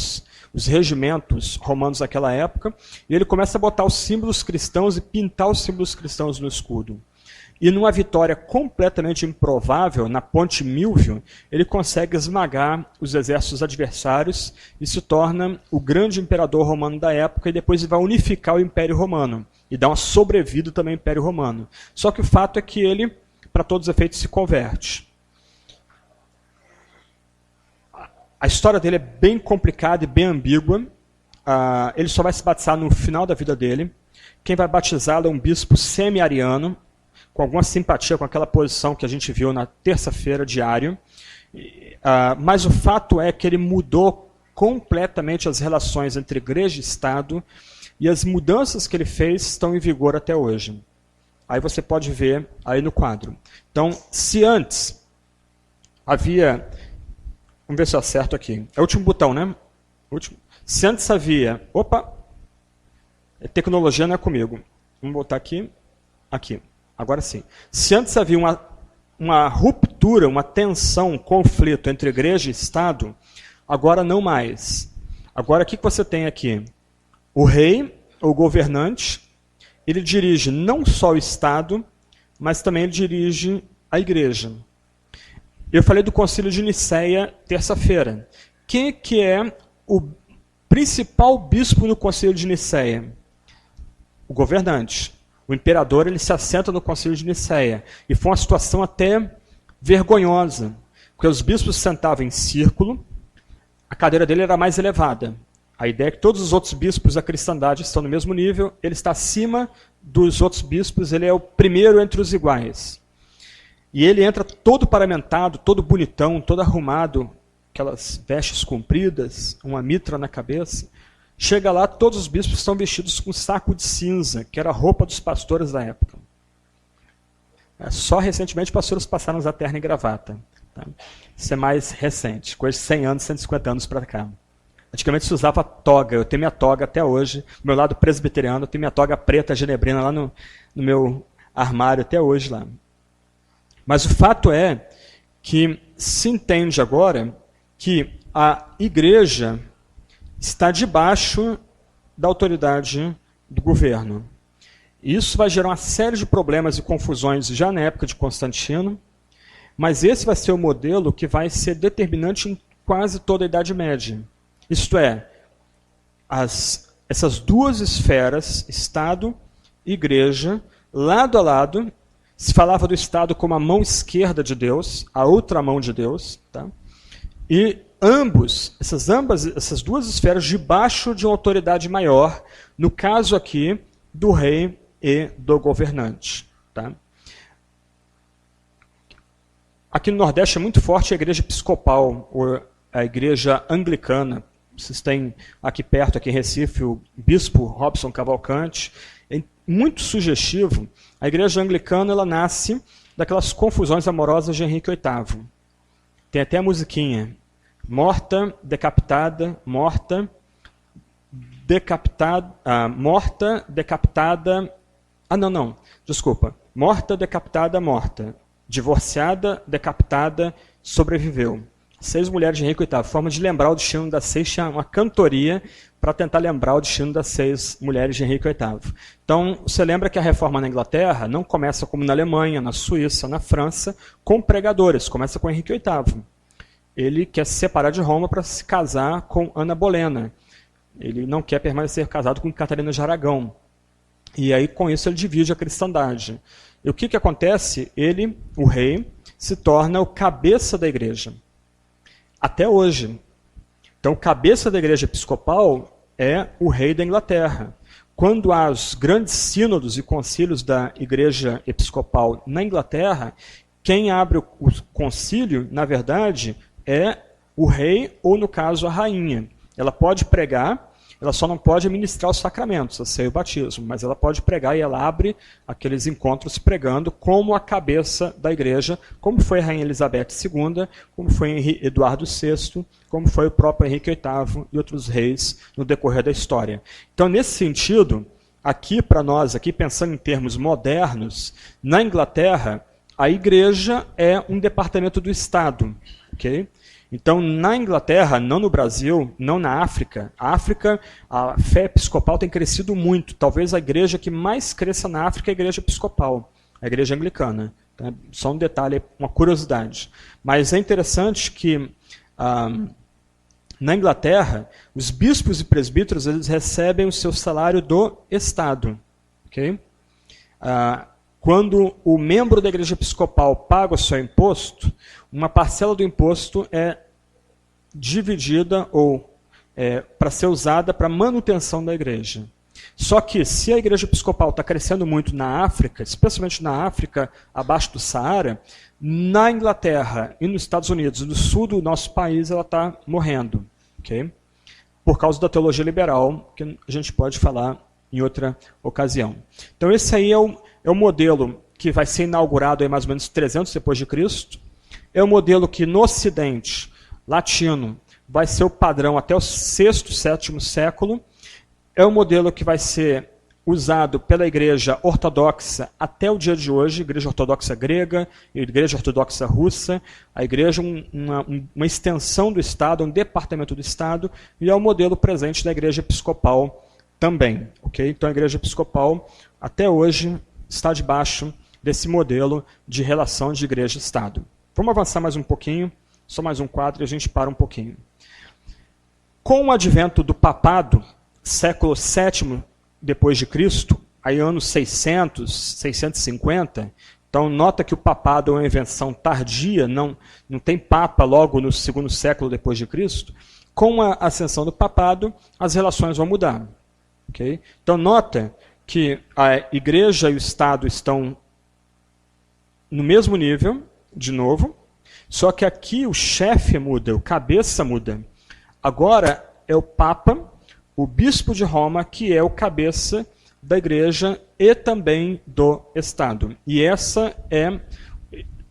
os regimentos romanos naquela época, e ele começa a botar os símbolos cristãos e pintar os símbolos cristãos no escudo. E numa vitória completamente improvável, na Ponte Milvio, ele consegue esmagar os exércitos adversários e se torna o grande imperador romano da época, e depois ele vai unificar o Império Romano e dar uma sobrevida também ao Império Romano. Só que o fato é que ele, para todos os efeitos, se converte. A história dele é bem complicada e bem ambígua. Ele só vai se batizar no final da vida dele. Quem vai batizá-lo é um bispo semi-ariano, com alguma simpatia com aquela posição que a gente viu na terça-feira de Ário. Mas o fato é que ele mudou completamente as relações entre igreja e Estado, e as mudanças que ele fez estão em vigor até hoje. Aí você pode ver aí no quadro. Então, se antes havia... Vamos ver se eu acerto aqui. É o último botão, né? Se antes havia... Opa! Tecnologia não é comigo. Vamos botar aqui. Aqui. Agora sim. Se antes havia uma ruptura, uma tensão, um conflito entre igreja e Estado, agora não mais. Agora o que você tem aqui? O rei, o governante, ele dirige não só o Estado, mas também ele dirige a igreja. Eu falei do Concílio de Nicéia terça-feira. Quem que é o principal bispo no Concílio de Nicéia? O governante. O imperador ele se assenta no Concílio de Nicéia. E foi uma situação até vergonhosa, porque os bispos sentavam em círculo, a cadeira dele era mais elevada. A ideia é que todos os outros bispos da cristandade estão no mesmo nível, ele está acima dos outros bispos, ele é o primeiro entre os iguais. E ele entra todo paramentado, todo bonitão, todo arrumado, aquelas vestes compridas, uma mitra na cabeça. Chega lá, todos os bispos estão vestidos com saco de cinza, que era a roupa dos pastores da época. Só recentemente os pastores passaram a usar terno e gravata. Tá? Isso é mais recente, coisa de 100 anos, 150 anos para cá. Antigamente se usava toga, eu tenho minha toga até hoje, do meu lado presbiteriano, eu tenho minha toga preta genebrina lá no meu armário até hoje lá. Mas o fato é que se entende agora que a igreja está debaixo da autoridade do governo. Isso vai gerar uma série de problemas e confusões já na época de Constantino, mas esse vai ser o modelo que vai ser determinante em quase toda a Idade Média. Isto é, essas duas esferas, Estado e Igreja, lado a lado, se falava do Estado como a mão esquerda de Deus, a outra mão de Deus, tá? E essas duas esferas debaixo de uma autoridade maior, no caso aqui, do rei e do governante. Tá? Aqui no Nordeste é muito forte a igreja episcopal, ou a igreja anglicana. Vocês têm aqui perto, aqui em Recife, o bispo Robson Cavalcante. É muito sugestivo. A igreja anglicana ela nasce daquelas confusões amorosas de Henrique VIII. Tem até a musiquinha. Morta, decapitada, morta, decapitada, morta, decapitada... desculpa. Morta, decapitada, morta. Divorciada, decapitada, sobreviveu. 6 mulheres de Henrique VIII. Forma de lembrar o destino das 6, tinha uma cantoria para tentar lembrar o destino das 6 mulheres de Henrique VIII. Então, você lembra que a reforma na Inglaterra não começa como na Alemanha, na Suíça, na França, com pregadores. Começa com Henrique VIII. Ele quer se separar de Roma para se casar com Ana Bolena. Ele não quer permanecer casado com Catarina de Aragão. E aí, com isso, ele divide a cristandade. E o que acontece? Ele, o rei, se torna o cabeça da igreja. Até hoje. Então, o cabeça da igreja episcopal é o rei da Inglaterra. Quando há os grandes sínodos e concílios da igreja episcopal na Inglaterra, quem abre o concílio, na verdade, é o rei ou, no caso, a rainha. Ela pode pregar, ela só não pode ministrar os sacramentos, a ceia e o batismo, mas ela pode pregar e ela abre aqueles encontros pregando como a cabeça da igreja, como foi a rainha Elizabeth II, como foi Eduardo VI, como foi o próprio Henrique VIII e outros reis no decorrer da história. Então, nesse sentido, aqui para nós, aqui pensando em termos modernos, na Inglaterra, a igreja é um departamento do Estado. Okay? Então, na Inglaterra, não no Brasil, não na África, a fé episcopal tem crescido muito. Talvez a igreja que mais cresça na África é a igreja episcopal, a igreja anglicana. Tá? Só um detalhe, uma curiosidade. Mas é interessante que na Inglaterra, os bispos e presbíteros eles recebem o seu salário do Estado. Okay? Quando o membro da igreja episcopal paga o seu imposto, uma parcela do imposto é dividida ou para ser usada para manutenção da igreja. Só que se a igreja episcopal está crescendo muito na África, especialmente na África abaixo do Saara, na Inglaterra e nos Estados Unidos, no sul do nosso país, ela está morrendo. Okay? Por causa da teologia liberal, que a gente pode falar em outra ocasião. Então esse aí é o modelo que vai ser inaugurado aí mais ou menos 300 depois de Cristo. É o modelo que no Ocidente latino vai ser o padrão até o 6º, 7º século. É o modelo que vai ser usado pela igreja ortodoxa até o dia de hoje, igreja ortodoxa grega, igreja ortodoxa russa, a igreja uma extensão do Estado, um departamento do Estado, e é o modelo presente da igreja episcopal também. Okay? Então a igreja episcopal até hoje está debaixo desse modelo de relação de igreja e Estado. Vamos avançar mais um pouquinho, só mais um quadro e a gente para um pouquinho. Com o advento do papado, século VII depois de Cristo, aí anos 600, 650, então nota que o papado é uma invenção tardia, não tem papa logo no 2º século depois de Cristo. Com a ascensão do papado, as relações vão mudar. Okay? Então nota que a igreja e o Estado estão no mesmo nível, de novo, só que aqui o chefe muda, o cabeça muda. Agora é o Papa, o bispo de Roma, que é o cabeça da igreja e também do Estado. E essa é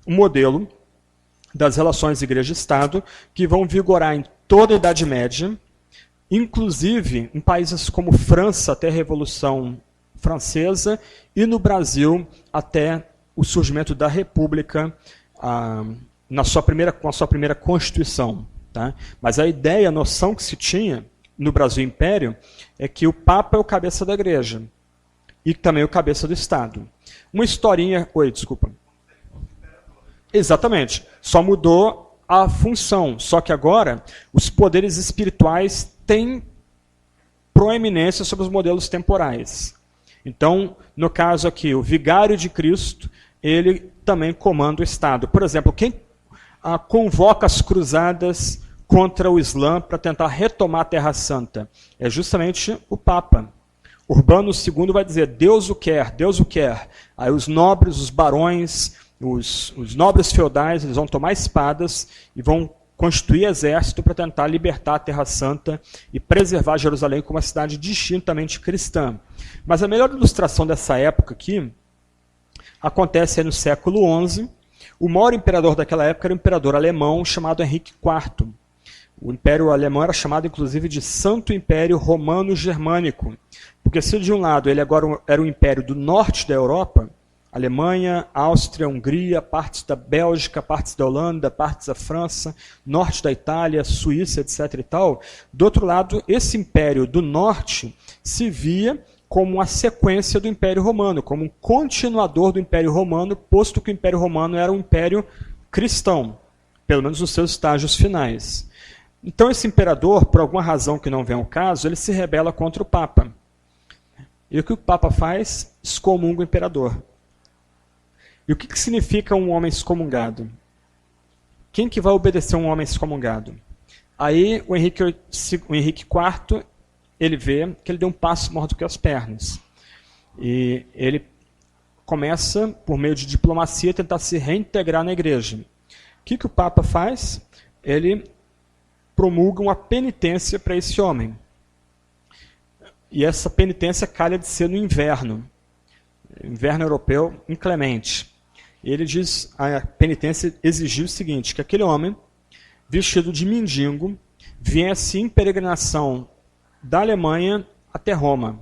o modelo das relações igreja-Estado que vão vigorar em toda a Idade Média, inclusive em países como França até a Revolução Francesa e no Brasil até o surgimento da República com a sua primeira Constituição. Tá? Mas a ideia, a noção que se tinha no Brasil Império é que o Papa é o cabeça da igreja e também o cabeça do Estado. Uma historinha... Oi, desculpa. Exatamente. Só mudou a função, só que agora os poderes espirituais têm proeminência sobre os modelos temporais. Então, no caso aqui, o vigário de Cristo, ele também comanda o Estado. Por exemplo, quem convoca as cruzadas contra o Islã para tentar retomar a Terra Santa? É justamente o Papa. Urbano II vai dizer, Deus o quer, Deus o quer. Aí os nobres, os barões, os nobres feudais, eles vão tomar espadas e vão constituir exército para tentar libertar a Terra Santa e preservar Jerusalém como uma cidade distintamente cristã. Mas a melhor ilustração dessa época aqui acontece aí no século XI. O maior imperador daquela época era o imperador alemão chamado Henrique IV. O Império Alemão era chamado, inclusive, de Santo Império Romano-Germânico. Porque se de um lado ele agora era o império do norte da Europa, Alemanha, Áustria, Hungria, partes da Bélgica, partes da Holanda, partes da França, norte da Itália, Suíça, etc. e tal. Do outro lado, esse império do norte se via como uma sequência do Império Romano, como um continuador do Império Romano, posto que o Império Romano era um império cristão, pelo menos nos seus estágios finais. Então esse imperador, por alguma razão que não vem ao caso, ele se rebela contra o Papa. E o que o Papa faz? Excomunga o imperador. E o que significa um homem excomungado? Quem que vai obedecer um homem excomungado? Aí o Henrique IV, ele vê que ele deu um passo maior do que as pernas. E ele começa, por meio de diplomacia, a tentar se reintegrar na igreja. O que o Papa faz? Ele promulga uma penitência para esse homem. E essa penitência calha de ser no inverno. Inverno europeu inclemente. Ele diz, a penitência exigiu o seguinte, que aquele homem, vestido de mendigo, viesse em peregrinação da Alemanha até Roma.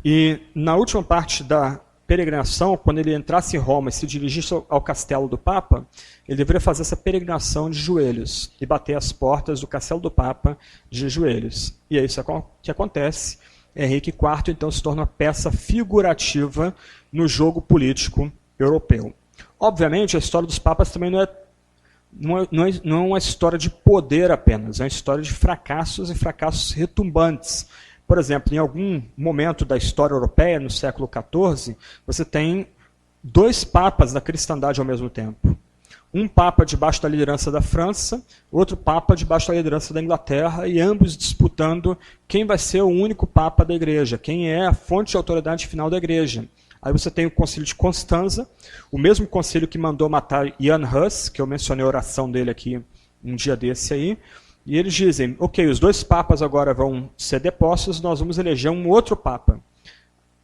E na última parte da peregrinação, quando ele entrasse em Roma e se dirigisse ao castelo do Papa, ele deveria fazer essa peregrinação de joelhos e bater as portas do castelo do Papa de joelhos. E é isso que acontece. Henrique IV, então, se torna uma peça figurativa no jogo político europeu. Obviamente, a história dos papas também não é uma história de poder apenas, é uma história de fracassos e fracassos retumbantes. Por exemplo, em algum momento da história europeia, no século XIV, você tem 2 papas da cristandade ao mesmo tempo. Um papa debaixo da liderança da França, outro papa debaixo da liderança da Inglaterra, e ambos disputando quem vai ser o único papa da igreja, quem é a fonte de autoridade final da igreja. Aí você tem o concílio de Constanza, o mesmo concílio que mandou matar Jan Hus, que eu mencionei a oração dele aqui um dia desse aí, e eles dizem, ok, os 2 papas agora vão ser depostos, nós vamos eleger um outro papa.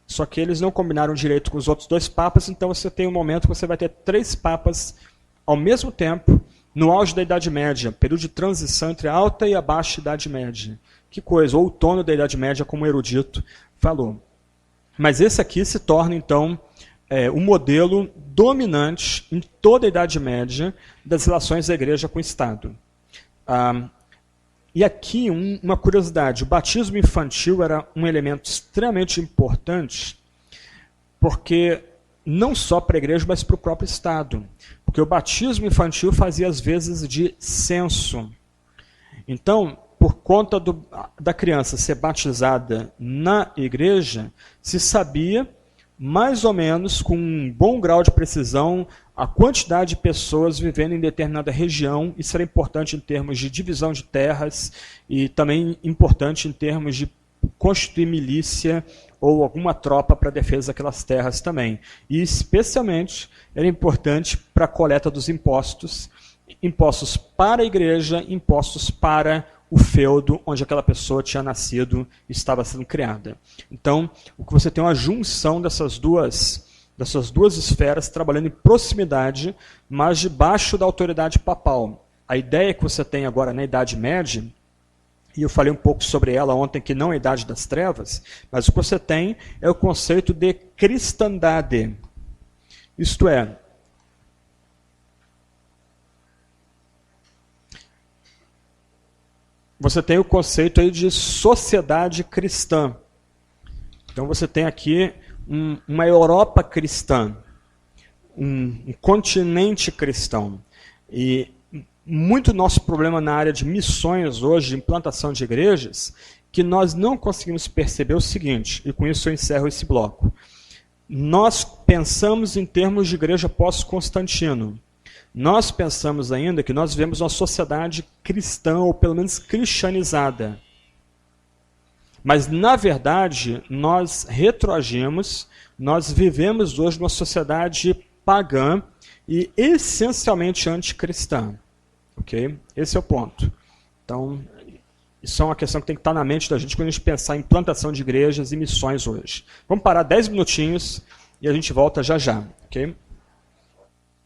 Só que eles não combinaram direito com os outros 2 papas, então você tem um momento que você vai ter 3 papas ao mesmo tempo, no auge da Idade Média, período de transição entre a alta e a baixa Idade Média. Que coisa, o outono da Idade Média, como o erudito falou. Mas esse aqui se torna, então, o modelo dominante em toda a Idade Média das relações da igreja com o Estado. E aqui, uma curiosidade, o batismo infantil era um elemento extremamente importante, porque não só para a igreja, mas para o próprio Estado. Porque o batismo infantil fazia, às vezes, de censo. Então, por conta da criança ser batizada na igreja, se sabia, mais ou menos, com um bom grau de precisão, a quantidade de pessoas vivendo em determinada região. Isso era importante em termos de divisão de terras e também importante em termos de constituir milícia ou alguma tropa para a defesa daquelas terras também. E, especialmente, era importante para a coleta dos impostos, impostos para a igreja, impostos para o feudo onde aquela pessoa tinha nascido e estava sendo criada. Então, o que você tem é uma junção dessas duas esferas trabalhando em proximidade, mas debaixo da autoridade papal. A ideia que você tem agora na Idade Média, e eu falei um pouco sobre ela ontem, que não é a Idade das Trevas, mas o que você tem é o conceito de cristandade. Isto é, você tem o conceito aí de sociedade cristã. Então você tem aqui uma Europa cristã, um continente cristão. E muito nosso problema na área de missões hoje, de implantação de igrejas, que nós não conseguimos perceber o seguinte, e com isso eu encerro esse bloco. Nós pensamos em termos de igreja pós-Constantino. Nós pensamos ainda que nós vivemos uma sociedade cristã, ou pelo menos cristianizada. Mas, na verdade, nós retroagimos, nós vivemos hoje numa sociedade pagã e essencialmente anticristã. Ok? Esse é o ponto. Então, isso é uma questão que tem que estar na mente da gente quando a gente pensar em implantação de igrejas e missões hoje. Vamos parar 10 minutinhos e a gente volta já já. Ok?